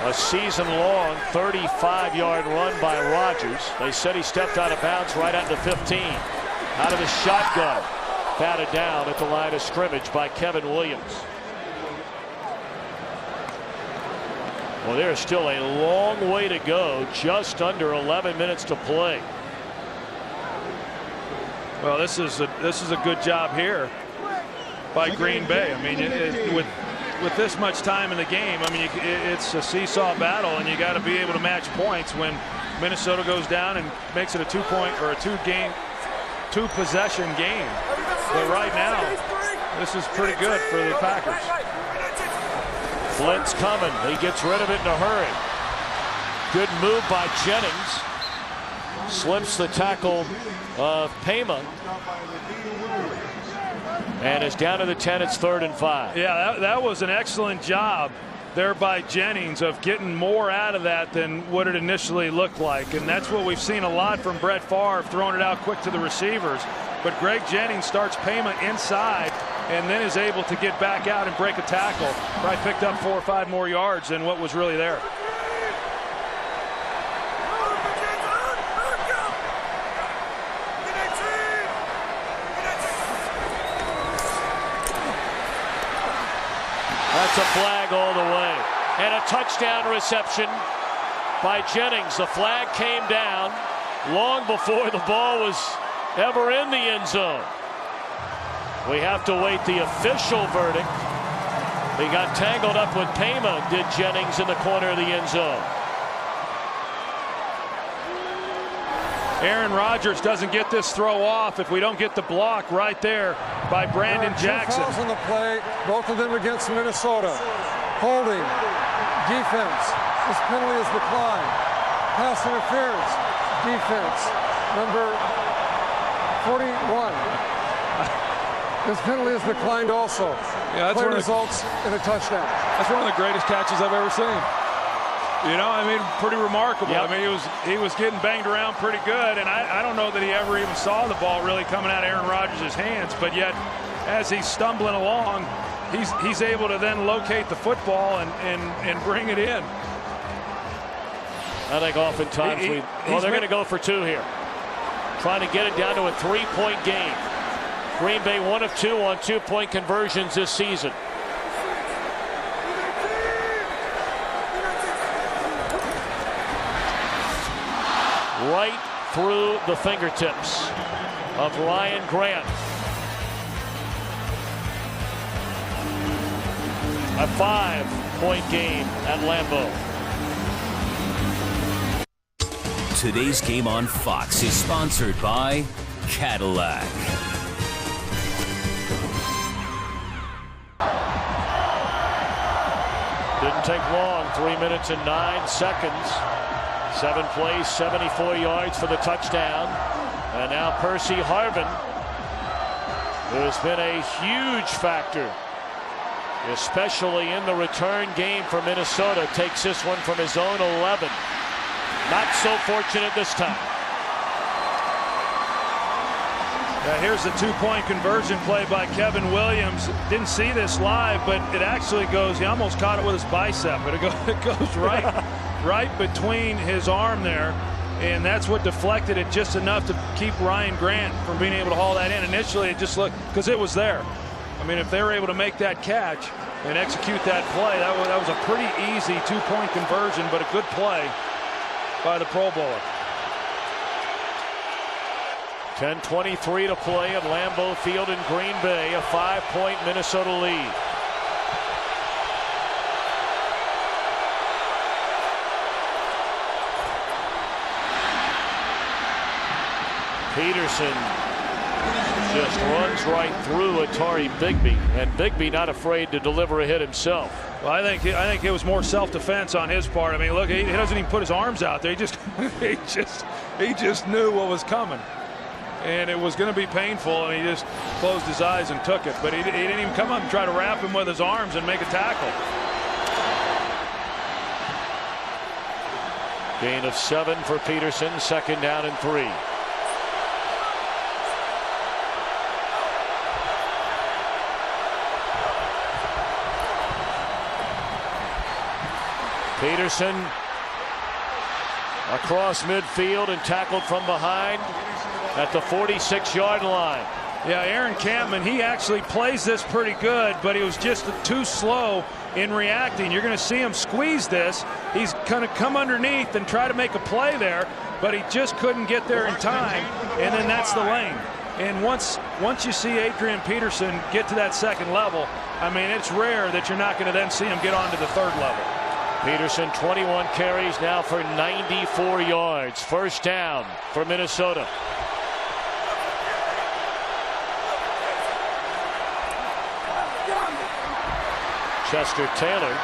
A season-long 35-yard run by Rodgers. They said he stepped out of bounds right at the 15. Out of the shotgun. Batted down at the line of scrimmage by Kevin Williams. Well, there's still a long way to go. Just under 11 minutes to play. Well, this is a good job here by Green Bay. I mean, with this much time in the game, I mean, it's a seesaw battle, and you got to be able to match points when Minnesota goes down and makes it a 2-point or a 2-possession game. But right now, this is pretty good for the Packers. Flint's coming. He gets rid of it in a hurry. Good move by Jennings. Slips the tackle of Payma. And it's down to the 10. It's 3rd and 5. Yeah, that was an excellent job there by Jennings of getting more out of that than what it initially looked like. And that's what we've seen a lot from Brett Favre, throwing it out quick to the receivers. But Greg Jennings starts payment inside and then is able to get back out and break a tackle. Probably picked up 4 or 5 more yards than what was really there. That's a flag all the way. And a touchdown reception by Jennings. The flag came down long before the ball was ever in the end zone. We have to wait the official verdict. He got tangled up with Payma, did Jennings, in the corner of the end zone. Aaron Rodgers doesn't get this throw off if we don't get the block right there by Brandon Jackson. 2 fouls on the play, both of them against Minnesota. Holding, defense. This penalty is declined. Pass interference, defense. Number 41. This penalty is declined also. Yeah, that's play results in a touchdown. That's one of the greatest catches I've ever seen. You know, I mean, pretty remarkable. Yep. I mean, he was getting banged around pretty good, and I don't know that he ever even saw the ball really coming out of Aaron Rodgers' hands, but yet as he's stumbling along, he's able to then locate the football and bring it in. I think oftentimes they're going to go for 2 here. Trying to get it down to a 3-point game. Green Bay 1 of 2 on 2-point conversions this season. Right through the fingertips of Ryan Grant. A 5-point game at Lambeau. Today's game on Fox is sponsored by Cadillac. Didn't take long, 3 minutes and 9 seconds. 7 plays, 74 yards for the touchdown. And now Percy Harvin, who has been a huge factor, especially in the return game for Minnesota, takes this one from his own 11. Not so fortunate this time. Now here's the 2-point conversion play by Kevin Williams. Didn't see this live, but it actually goes, he almost caught it with his bicep, but it goes right between his arm there, and that's what deflected it just enough to keep Ryan Grant from being able to haul that in. Initially, it just looked, because it was there. I mean, if they were able to make that catch and execute that play, that was a pretty easy 2-point conversion, but a good play by the Pro Bowler. 10:23 to play at Lambeau Field in Green Bay, a 5-point Minnesota lead. Peterson just runs right through Atari Bigby, and Bigby not afraid to deliver a hit himself. Well, I think it was more self-defense on his part. I mean, look, he doesn't even put his arms out there. He just knew what was coming, and it was going to be painful, and he just closed his eyes and took it. But he didn't even come up and try to wrap him with his arms and make a tackle. Gain of 7 for Peterson, 2nd down and 3. Peterson across midfield and tackled from behind at the 46-yard line. Yeah, Aaron Campman, he actually plays this pretty good, but he was just too slow in reacting. You're going to see him squeeze this. He's going to come underneath and try to make a play there, but he just couldn't get there in time, and then that's the lane. And once you see Adrian Peterson get to that 2nd level, I mean, it's rare that you're not going to then see him get on to the 3rd level. Peterson 21 carries now for 94 yards. 1st down for Minnesota. Chester Taylor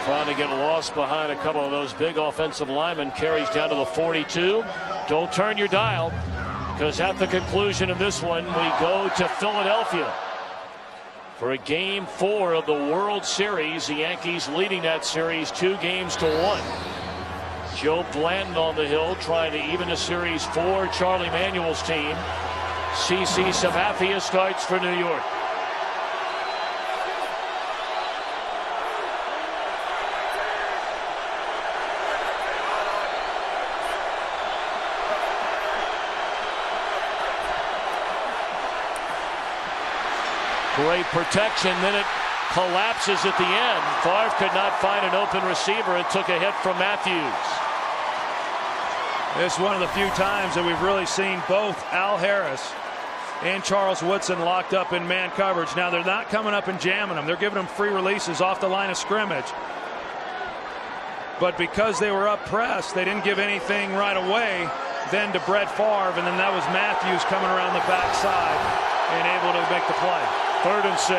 trying to get lost behind a couple of those big offensive linemen. Carries down to the 42. Don't turn your dial, because at the conclusion of this one, we go to Philadelphia. for a Game 4 of the World Series. The Yankees leading that series 2-1. Joe Blanton on the hill trying to even the series for Charlie Manuel's team. CC Sabathia starts for New York. Great protection, then it collapses at the end. Favre could not find an open receiver and took a hit from Matthews. This is one of the few times that we've really seen both Al Harris and Charles Woodson locked up in man coverage. Now they're not coming up and jamming them. They're giving them free releases off the line of scrimmage. But because they were up pressed, they didn't give anything right away then to Brett Favre, and then that was Matthews coming around the backside and able to make the play. 3rd and 6.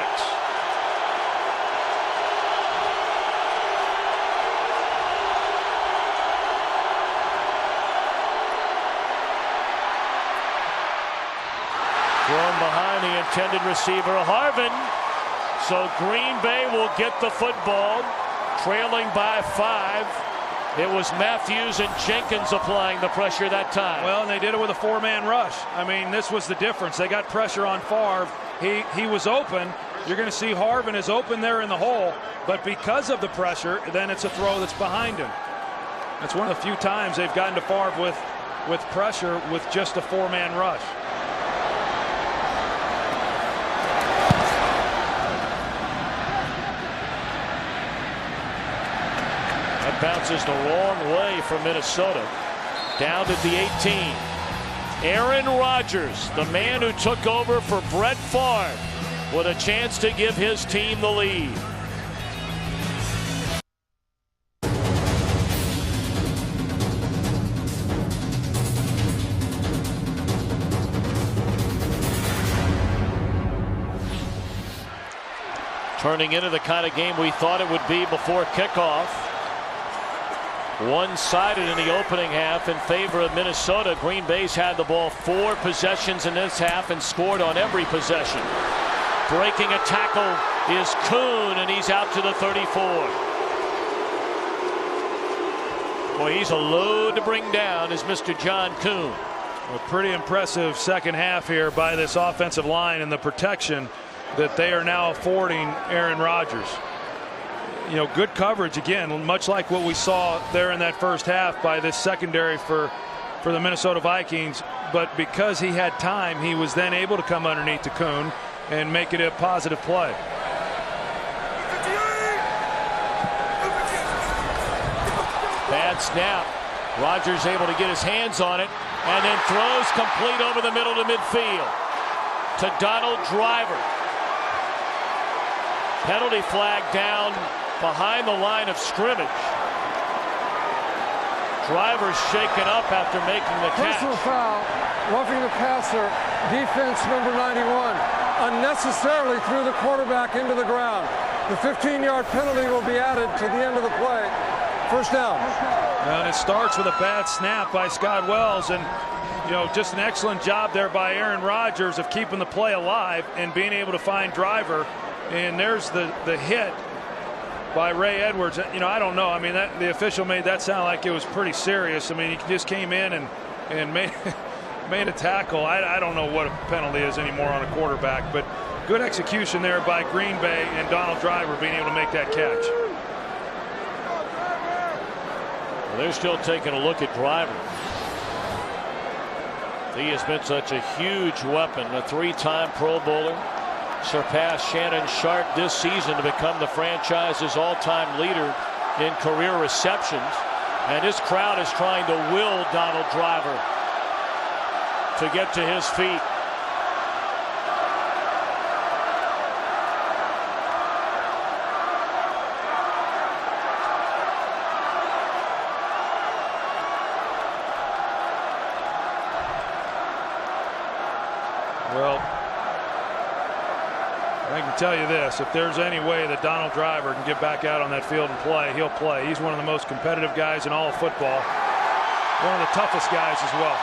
Thrown behind the intended receiver, Harvin. So Green Bay will get the football, trailing by 5. It was Matthews and Jenkins applying the pressure that time. Well, and they did it with a 4-man rush. I mean, this was the difference. They got pressure on Favre. He was open. You're going to see Harvin is open there in the hole, but because of the pressure, then it's a throw that's behind him. That's one of the few times they've gotten to Favre with pressure with just a 4-man rush. That bounces the wrong way for Minnesota. Down at the 18. Aaron Rodgers, the man who took over for Brett Favre, with a chance to give his team the lead. Turning into the kind of game we thought it would be before kickoff. One-sided in the opening half in favor of Minnesota. Green Bay's had the ball 4 possessions in this half and scored on every possession. Breaking a tackle is Kuhn, and he's out to the 34. Boy, he's a load to bring down, is Mr. John Kuhn. A pretty impressive second half here by this offensive line and the protection that they are now affording Aaron Rodgers. You know, good coverage again, much like what we saw there in that first half by this secondary for the Minnesota Vikings. But because he had time, he was then able to come underneath to Kuhn and make it a positive play. Bad snap. Rodgers able to get his hands on it and then throws complete over the middle to midfield to Donald Driver. Penalty flag down behind the line of scrimmage. Driver's shaken up after making the catch. Personal foul, roughing the passer, defense number 91. Unnecessarily threw the quarterback into the ground. The 15-yard penalty will be added to the end of the play. First down. And it starts with a bad snap by Scott Wells, and you know, just an excellent job there by Aaron Rodgers of keeping the play alive and being able to find Driver. And there's the hit by Ray Edwards. You know, I don't know. I mean, the official made that sound like it was pretty serious. I mean, he just came in and made a tackle. I don't know what a penalty is anymore on a quarterback, but good execution there by Green Bay and Donald Driver being able to make that catch. Well, they're still taking a look at Driver. He has been such a huge weapon, a 3-time Pro Bowler. Surpassed Shannon Sharp this season to become the franchise's all-time leader in career receptions. And this crowd is trying to will Donald Driver to get to his feet. Well, I can tell you this, if there's any way that Donald Driver can get back out on that field and play, he'll play. He's one of the most competitive guys in all of football. One of the toughest guys as well.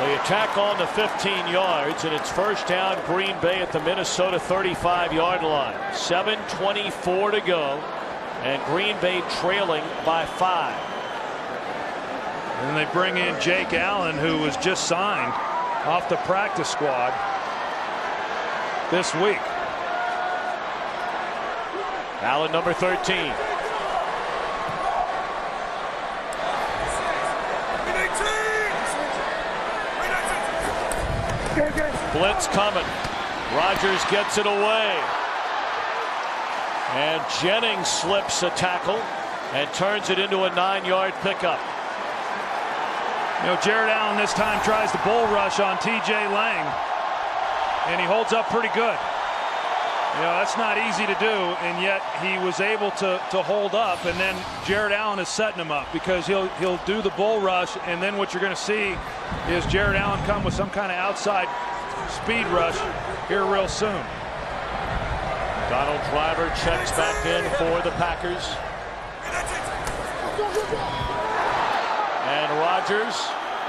They attack on the 15 yards, and it's first down Green Bay at the Minnesota 35-yard line. 7:24 to go, and Green Bay trailing by 5. And they bring in Jake Allen, who was just signed off the practice squad this week. Allen, number 13. Blitz coming. Rodgers gets it away. And Jennings slips a tackle and turns it into a 9-yard pickup. You know, Jared Allen this time tries the bull rush on T.J. Lang, and he holds up pretty good. You know, that's not easy to do, and yet he was able to hold up, and then Jared Allen is setting him up because he'll do the bull rush, and then what you're going to see is Jared Allen come with some kind of outside speed rush here real soon. Donald Driver checks back in for the Packers. And Rodgers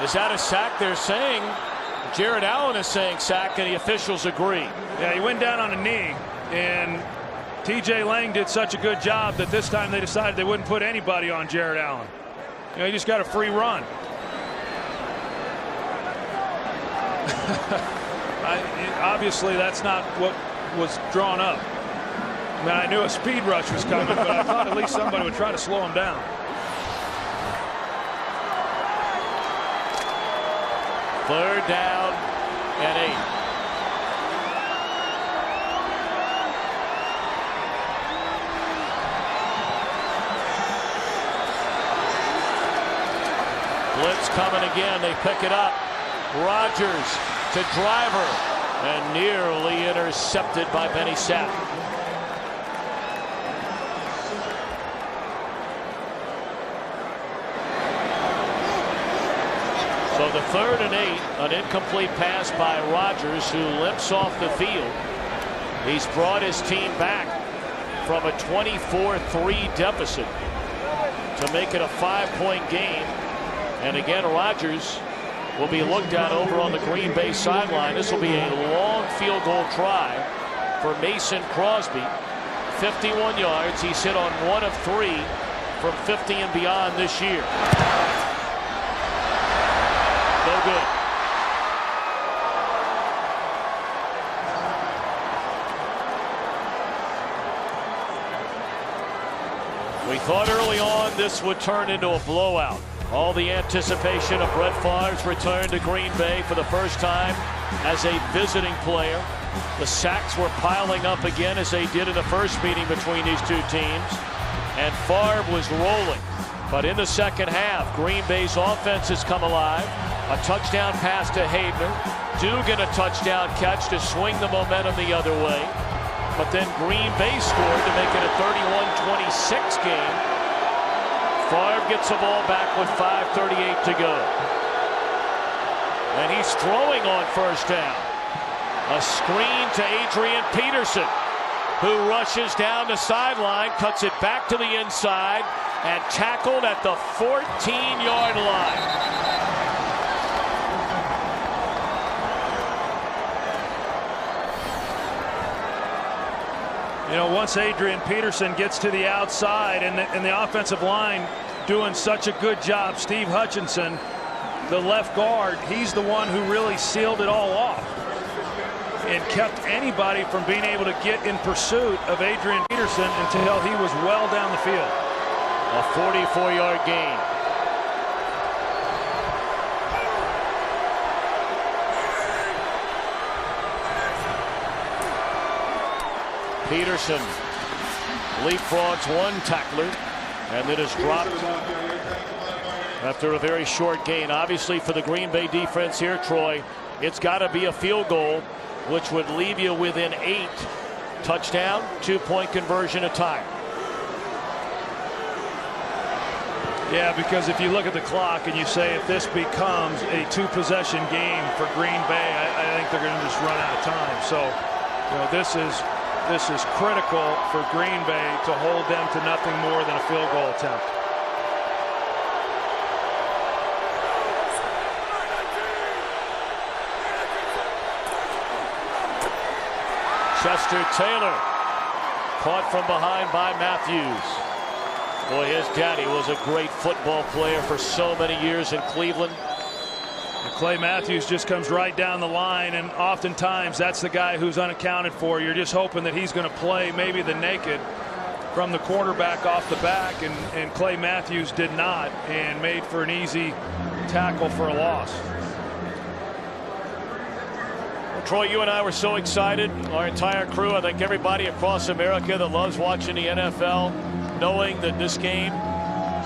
is that a sack? They're saying Jared Allen is saying sack, and the officials agree. Yeah, he went down on a knee, and T.J. Lang did such a good job that this time they decided they wouldn't put anybody on Jared Allen. You know, he just got a free run. Obviously, that's not what was drawn up. I mean, I knew a speed rush was coming, but I thought at least somebody would try to slow him down. Third down and 8. Blitz coming again. They pick it up. Rodgers to Driver, and nearly intercepted by Benny Sapp. So the 3rd and 8, an incomplete pass by Rodgers, who limps off the field. He's brought his team back from a 24-3 deficit to make it a 5-point game. And again, Rodgers will be looked at over on the Green Bay sideline. This will be a long field goal try for Mason Crosby. 51 yards. He's hit on 1 of 3 from 50 and beyond this year. No good. We thought early on this would turn into a blowout. All the anticipation of Brett Favre's return to Green Bay for the first time as a visiting player. The sacks were piling up again as they did in the first meeting between these two teams. And Favre was rolling. But in the second half, Green Bay's offense has come alive. A touchdown pass to Hayden. Dugan a touchdown catch to swing the momentum the other way. But then Green Bay scored to make it a 31-26 game. Favre gets the ball back with 5:38 to go. And he's throwing on first down. A screen to Adrian Peterson, who rushes down the sideline, cuts it back to the inside, and tackled at the 14-yard line. You know, once Adrian Peterson gets to the outside and the offensive line doing such a good job, Steve Hutchinson, the left guard, he's the one who really sealed it all off and kept anybody from being able to get in pursuit of Adrian Peterson until he was well down the field. A 44-yard gain. Peterson leapfrogs one tackler and then is dropped after a very short gain. Obviously, for the Green Bay defense here, Troy, it's got to be a field goal, which would leave you within 8. Touchdown, 2-point conversion, a tie. Yeah, because if you look at the clock and you say if this becomes a 2-possession game for Green Bay, I think they're going to just run out of time. So, you know, this is critical for Green Bay to hold them to nothing more than a field goal attempt. Chester Taylor caught from behind by Matthews. Boy, his daddy was a great football player for so many years in Cleveland. Clay Matthews just comes right down the line, and oftentimes that's the guy who's unaccounted for. You're just hoping that he's going to play maybe the naked from the quarterback off the back, and Clay Matthews did not, and made for an easy tackle for a loss. Well, Troy, you and I were so excited, our entire crew, I think everybody across America that loves watching the NFL, knowing that this game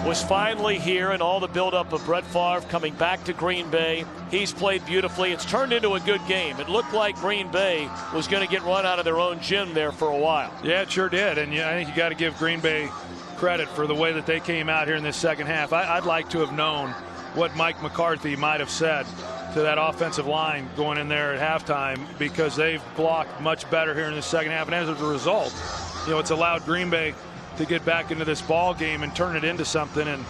was finally here, and all the buildup of Brett Favre coming back to Green Bay. He's played beautifully. It's turned into a good game. It looked like Green Bay was going to get run out of their own gym there for a while. Yeah, it sure did. And I think you got to give Green Bay credit for the way that they came out here in this second half. I'd like to have known what Mike McCarthy might have said to that offensive line going in there at halftime, because they've blocked much better here in the second half. And as a result, it's allowed Green Bay to get back into this ball game and turn it into something, and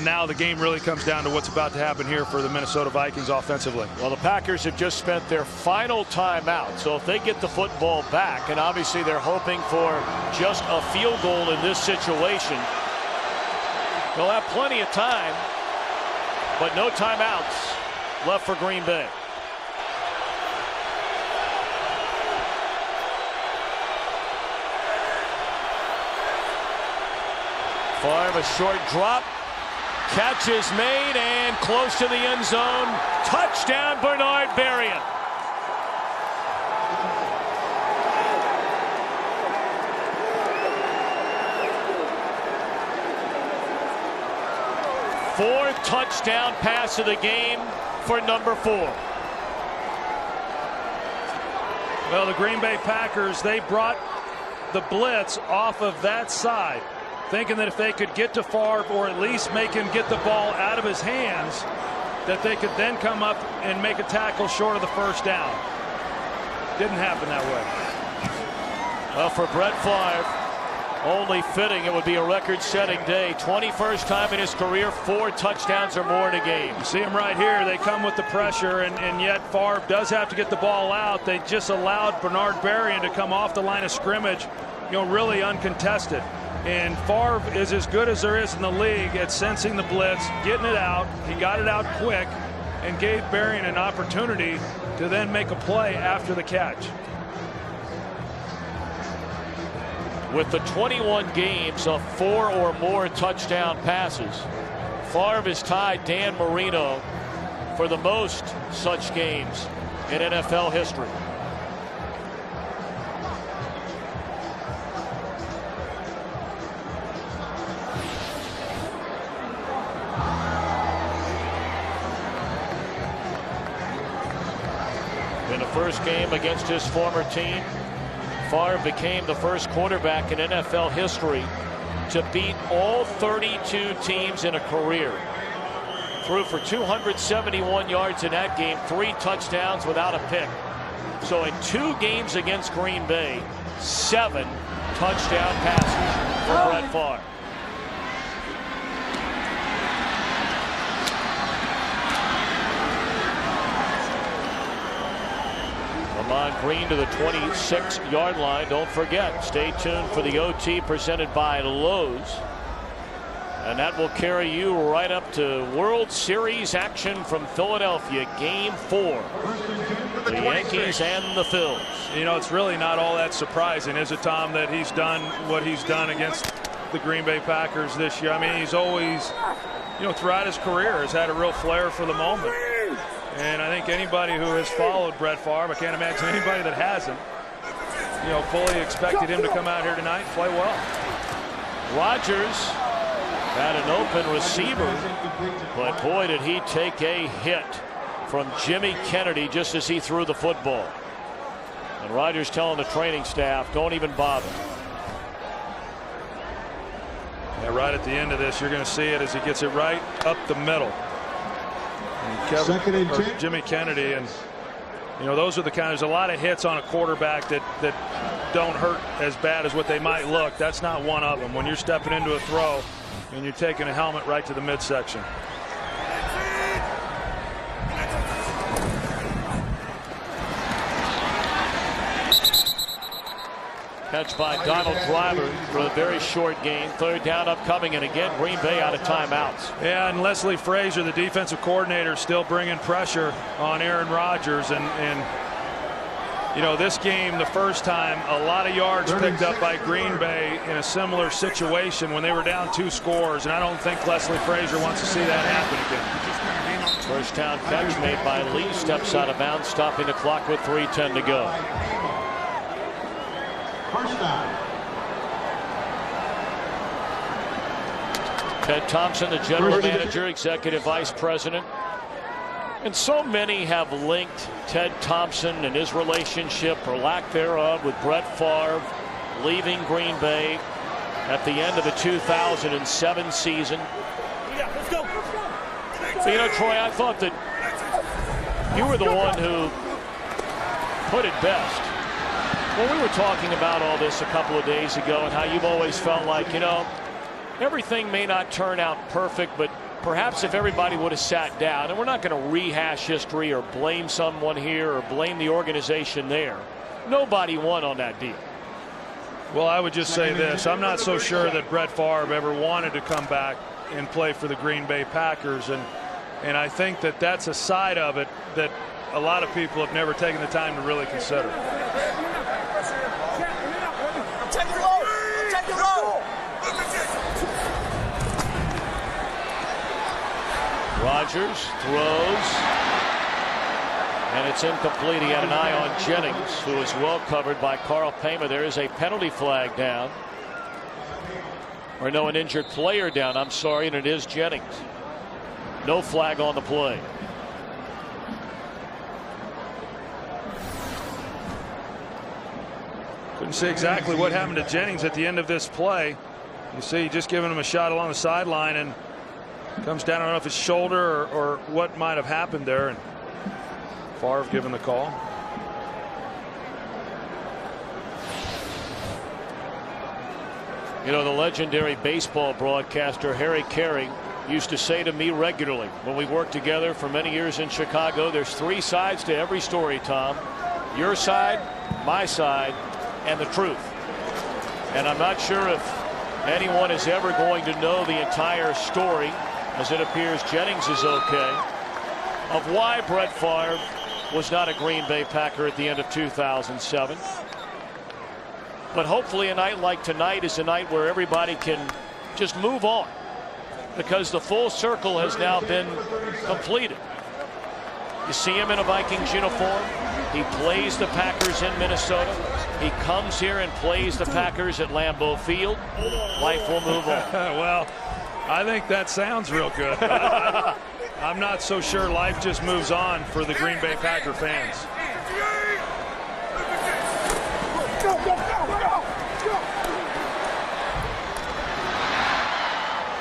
now the game really comes down to what's about to happen here for the Minnesota Vikings offensively. Well, the Packers have just spent their final timeout, so if they get the football back, and obviously they're hoping for just a field goal in this situation, they'll have plenty of time, but no timeouts left for Green Bay. Favre, a short drop. Catch is made and close to the end zone. Touchdown, Bernard Berrien. Fourth touchdown pass of the game for number 4. Well, the Green Bay Packers, they brought the blitz off of that side, thinking that if they could get to Favre, or at least make him get the ball out of his hands, that they could then come up and make a tackle short of the first down. Didn't happen that way. Well, for Brett Favre, only fitting it would be a record-setting day. 21st time in his career, 4 touchdowns or more in a game. You see him right here. They come with the pressure, and yet Favre does have to get the ball out. They just allowed Bernard Berrien to come off the line of scrimmage, really uncontested. And Favre is as good as there is in the league at sensing the blitz, getting it out. He got it out quick and gave Berrien an opportunity to then make a play after the catch. With the 21 games of 4 or more touchdown passes, Favre has tied Dan Marino for the most such games in NFL history. In the first game against his former team, Favre became the first quarterback in NFL history to beat all 32 teams in a career. Threw for 271 yards in that game, 3 touchdowns without a pick. So in 2 games against Green Bay, 7 touchdown passes for Brett Favre. Lamont Green to the 26-yard line. Don't forget, stay tuned for the OT presented by Lowe's. And that will carry you right up to World Series action from Philadelphia, Game 4. The Yankees and the Phils. It's really not all that surprising, is it, Tom, that he's done what he's done against the Green Bay Packers this year? I mean, he's always, throughout his career has had a real flair for the moment. And I think anybody who has followed Brett Favre, I can't imagine anybody that hasn't, fully expected him to come out here tonight and play well. Rodgers had an open receiver, but boy, did he take a hit from Jimmy Kennedy just as he threw the football. And Rodgers telling the training staff, don't even bother. Yeah, right at the end of this, you're going to see it as he gets it right up the middle. Jimmy Kennedy, and those are the kind. There's a lot of hits on a quarterback that don't hurt as bad as what they might look. That's not one of them. When you're stepping into a throw and you're taking a helmet right to the midsection. Catch by Donald Driver for a very short gain. Third down upcoming, and again Green Bay out of timeouts. Yeah, and Leslie Frazier, the defensive coordinator, still bringing pressure on Aaron Rodgers. And you know, this game, the first time, a lot of yards picked up by Green Bay in a similar situation when they were down 2 scores, and I don't think Leslie Frazier wants to see that happen again. First down catch made by Lee, steps out of bounds, stopping the clock with 3:10 to go. First down. Ted Thompson, the general manager, executive vice president. And so many have linked Ted Thompson and his relationship, or lack thereof, with Brett Favre leaving Green Bay at the end of the 2007 season. So, you know, Troy, I thought that you were the one who put it best when we were talking about all this a couple of days ago, and how you've always felt like, you know, everything may not turn out perfect, but perhaps if everybody would have sat down, and we're not going to rehash history or blame someone here or blame the organization there. Nobody won on that deal. Well, I would just say this. I'm not so sure that Brett Favre ever wanted to come back and play for the Green Bay Packers. And I think that that's a side of it that a lot of people have never taken the time to really consider. Rodgers throws, and it's incomplete. He had an eye on Jennings, who is well covered by Carl Paymer. There is a penalty flag down, or no, an injured player down, I'm sorry, and it is Jennings. No flag on the play. Couldn't see exactly what happened to Jennings at the end of this play. You see, just giving him a shot along the sideline, and comes down, I don't know if it's shoulder or what might have happened there, and Favre given the call. You know, the legendary baseball broadcaster Harry Carey used to say to me regularly when we worked together for many years in Chicago, there's 3 sides to every story, Tom. Your side, my side, and the truth. And I'm not sure if anyone is ever going to know the entire story, as it appears Jennings is okay, of why Brett Favre was not a Green Bay Packer at the end of 2007. But hopefully a night like tonight is a night where everybody can just move on, because the full circle has now been completed. You see him in a Vikings uniform. He plays the Packers in Minnesota. He comes here and plays the Packers at Lambeau Field. Life will move on. Well, I think that sounds real good. I'm not so sure life just moves on for the Green Bay Packer fans.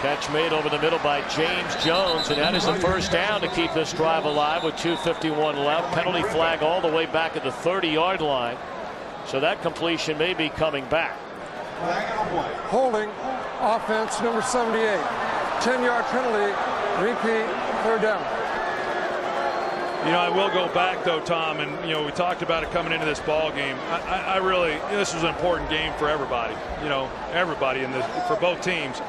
Catch made over the middle by James Jones, and that is the first down to keep this drive alive with 2:51 left. Penalty flag all the way back at the 30-yard line. So that completion may be coming back. Holding, offense number 78. 10-yard penalty, repeat, third down. You know, I will go back though, Tom, and you know, we talked about it coming into this ball game. I really, this was an important game for everybody. You know, everybody in this, for both teams.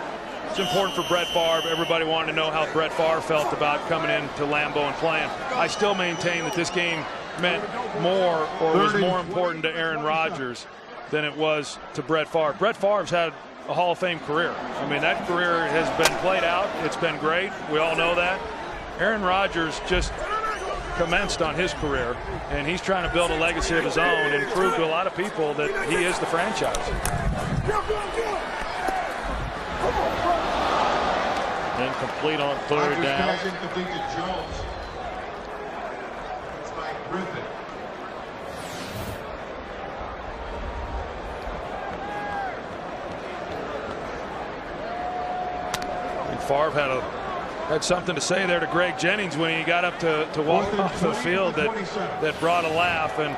It's important for Brett Favre. Everybody wanted to know how Brett Favre felt about coming into Lambeau and playing. I still maintain that this game meant more, or was more important to Aaron Rodgers than it was to Brett Favre. Brett Favre's had a Hall of Fame career. I mean, that career has been played out. It's been great. We all know that. Aaron Rodgers just commenced on his career, and he's trying to build a legacy of his own and prove to a lot of people that he is the franchise. Incomplete on third down. And Favre had something to say there to Greg Jennings when he got up to walk off the field that brought a laugh. And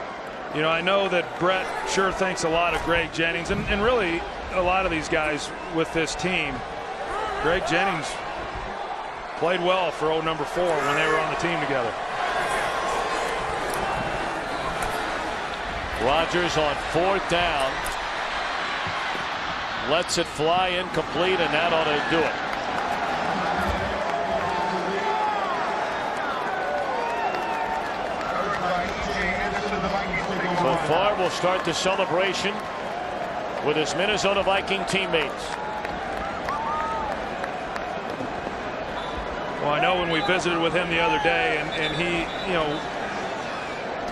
you know, I know that Brett sure thinks a lot of Greg Jennings, and really a lot of these guys with this team. Greg Jennings played well for old number 4 when they were on the team together. Rodgers on fourth down lets it fly incomplete, and that ought to do it. So Favre will start the celebration with his Minnesota Viking teammates. Well, I know when we visited with him the other day, and he,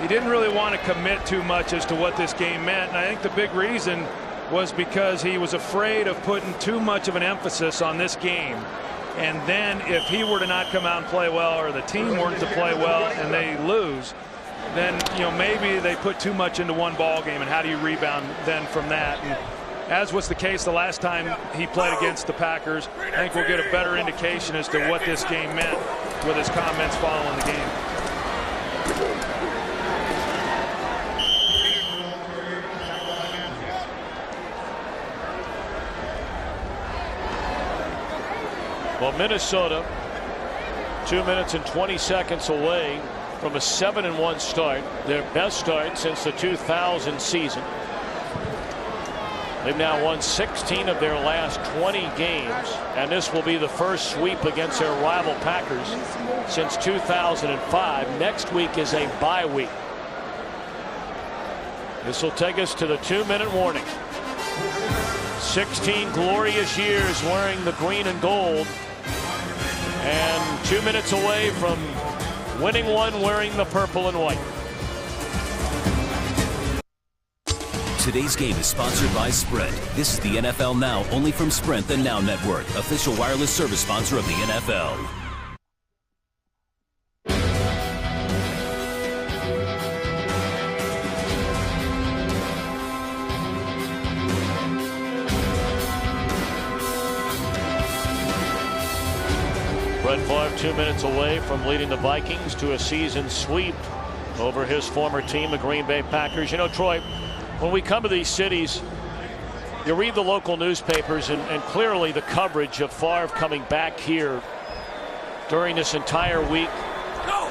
he didn't really want to commit too much as to what this game meant. And I think the big reason was because he was afraid of putting too much of an emphasis on this game. And then if he were to not come out and play well, or the team weren't to play well and they lose, then maybe they put too much into one ball game, and how do you rebound then from that? And as was the case the last time he played against the Packers, I think we'll get a better indication as to what this game meant with his comments following the game. Well, Minnesota 2 minutes and 20 seconds away from a 7-1 start, their best start since the 2000 season. They've now won 16 of their last 20 games, and this will be the first sweep against their rival Packers since 2005. Next week is a bye week. This will take us to the 2-minute warning. 16 glorious years wearing the green and gold, and 2 minutes away from winning one wearing the purple and white. Today's game is sponsored by Sprint. This is the NFL Now, only from Sprint, the Now Network, official wireless service sponsor of the NFL. Brett Favre 2 minutes away from leading the Vikings to a season sweep over his former team, the Green Bay Packers. Troy, when we come to these cities, you read the local newspapers, and clearly the coverage of Favre coming back here during this entire week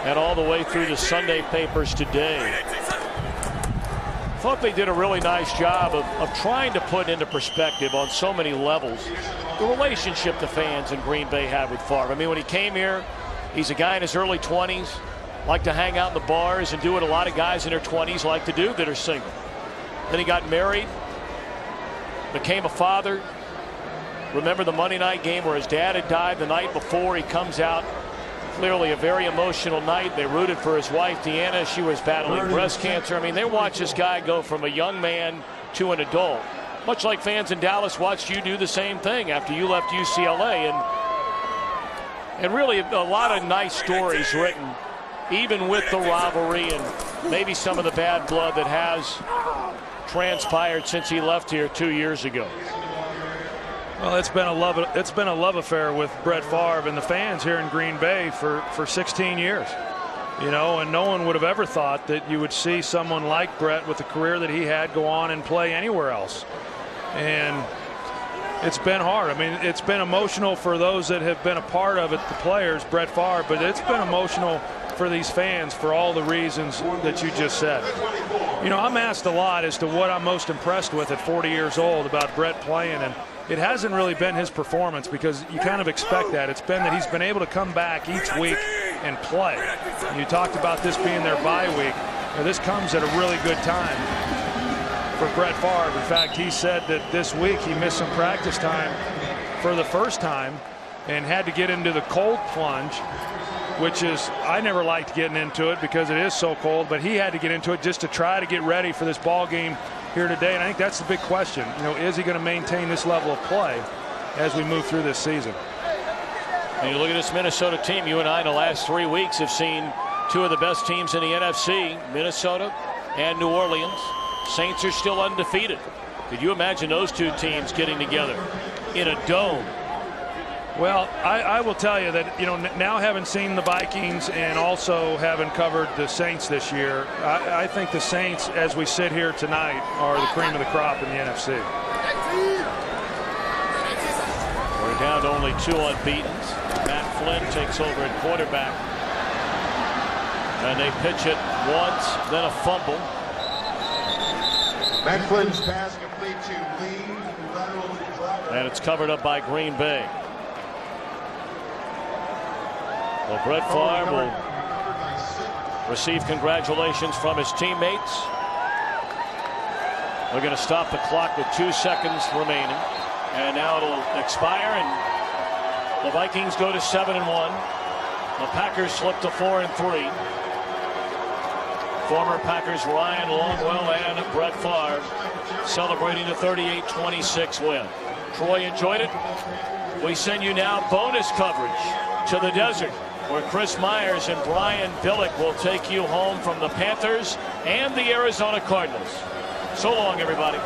and all the way through the Sunday papers today. I thought they did a really nice job of trying to put into perspective on so many levels the relationship the fans in Green Bay have with Favre. I mean, when he came here, he's a guy in his early 20s, liked to hang out in the bars and do what a lot of guys in their 20s like to do that are single. Then he got married, became a father. Remember the Monday night game where his dad had died the night before? He comes out, clearly a very emotional night. They rooted for his wife, Deanna. She was battling breast cancer. I mean, they watched this guy go from a young man to an adult. Much like fans in Dallas watched you do the same thing after you left UCLA. And really a lot of nice stories written, even with the rivalry and maybe some of the bad blood that has transpired since he left here 2 years ago. Well, it's been a love affair with Brett Favre and the fans here in Green Bay for 16 years. And no one would have ever thought that you would see someone like Brett with the career that he had go on and play anywhere else. And it's been hard. I mean, it's been emotional for those that have been a part of it, the players, Brett Favre, but it's been emotional for these fans for all the reasons that you just said. I'm asked a lot as to what I'm most impressed with at 40 years old about Brett playing, and it hasn't really been his performance, because you kind of expect that. It's been that he's been able to come back each week and play. You talked about this being their bye week. This comes at a really good time for Brett Favre. In fact, he said that this week he missed some practice time for the first time and had to get into the cold plunge, which is, I never liked getting into it because it is so cold, but he had to get into it just to try to get ready for this ball game here today. And I think that's the big question. Is he going to maintain this level of play as we move through this season? And you look at this Minnesota team, you and I in the last 3 weeks have seen two of the best teams in the NFC, Minnesota and New Orleans. Saints are still undefeated. Could you imagine those two teams getting together in a dome? Well, I will tell you that, now having seen the Vikings and also having covered the Saints this year, I think the Saints, as we sit here tonight, are the cream of the crop in the NFC. We're down to only 2 unbeatens. Matt Flynn takes over at quarterback. And they pitch it once, then a fumble. Matt Flynn's pass complete to Lee, lateral And it's covered up by Green Bay. Well, Brett Favre will receive congratulations from his teammates. We're going to stop the clock with 2 seconds remaining. And now it'll expire, and the Vikings go to 7-1. The Packers slip to 4-3. Former Packers Ryan Longwell and Brett Favre celebrating the 38-26 win. Troy enjoyed it. We send you now bonus coverage to the desert, where Chris Myers and Brian Billick will take you home from the Panthers and the Arizona Cardinals. So long, everybody.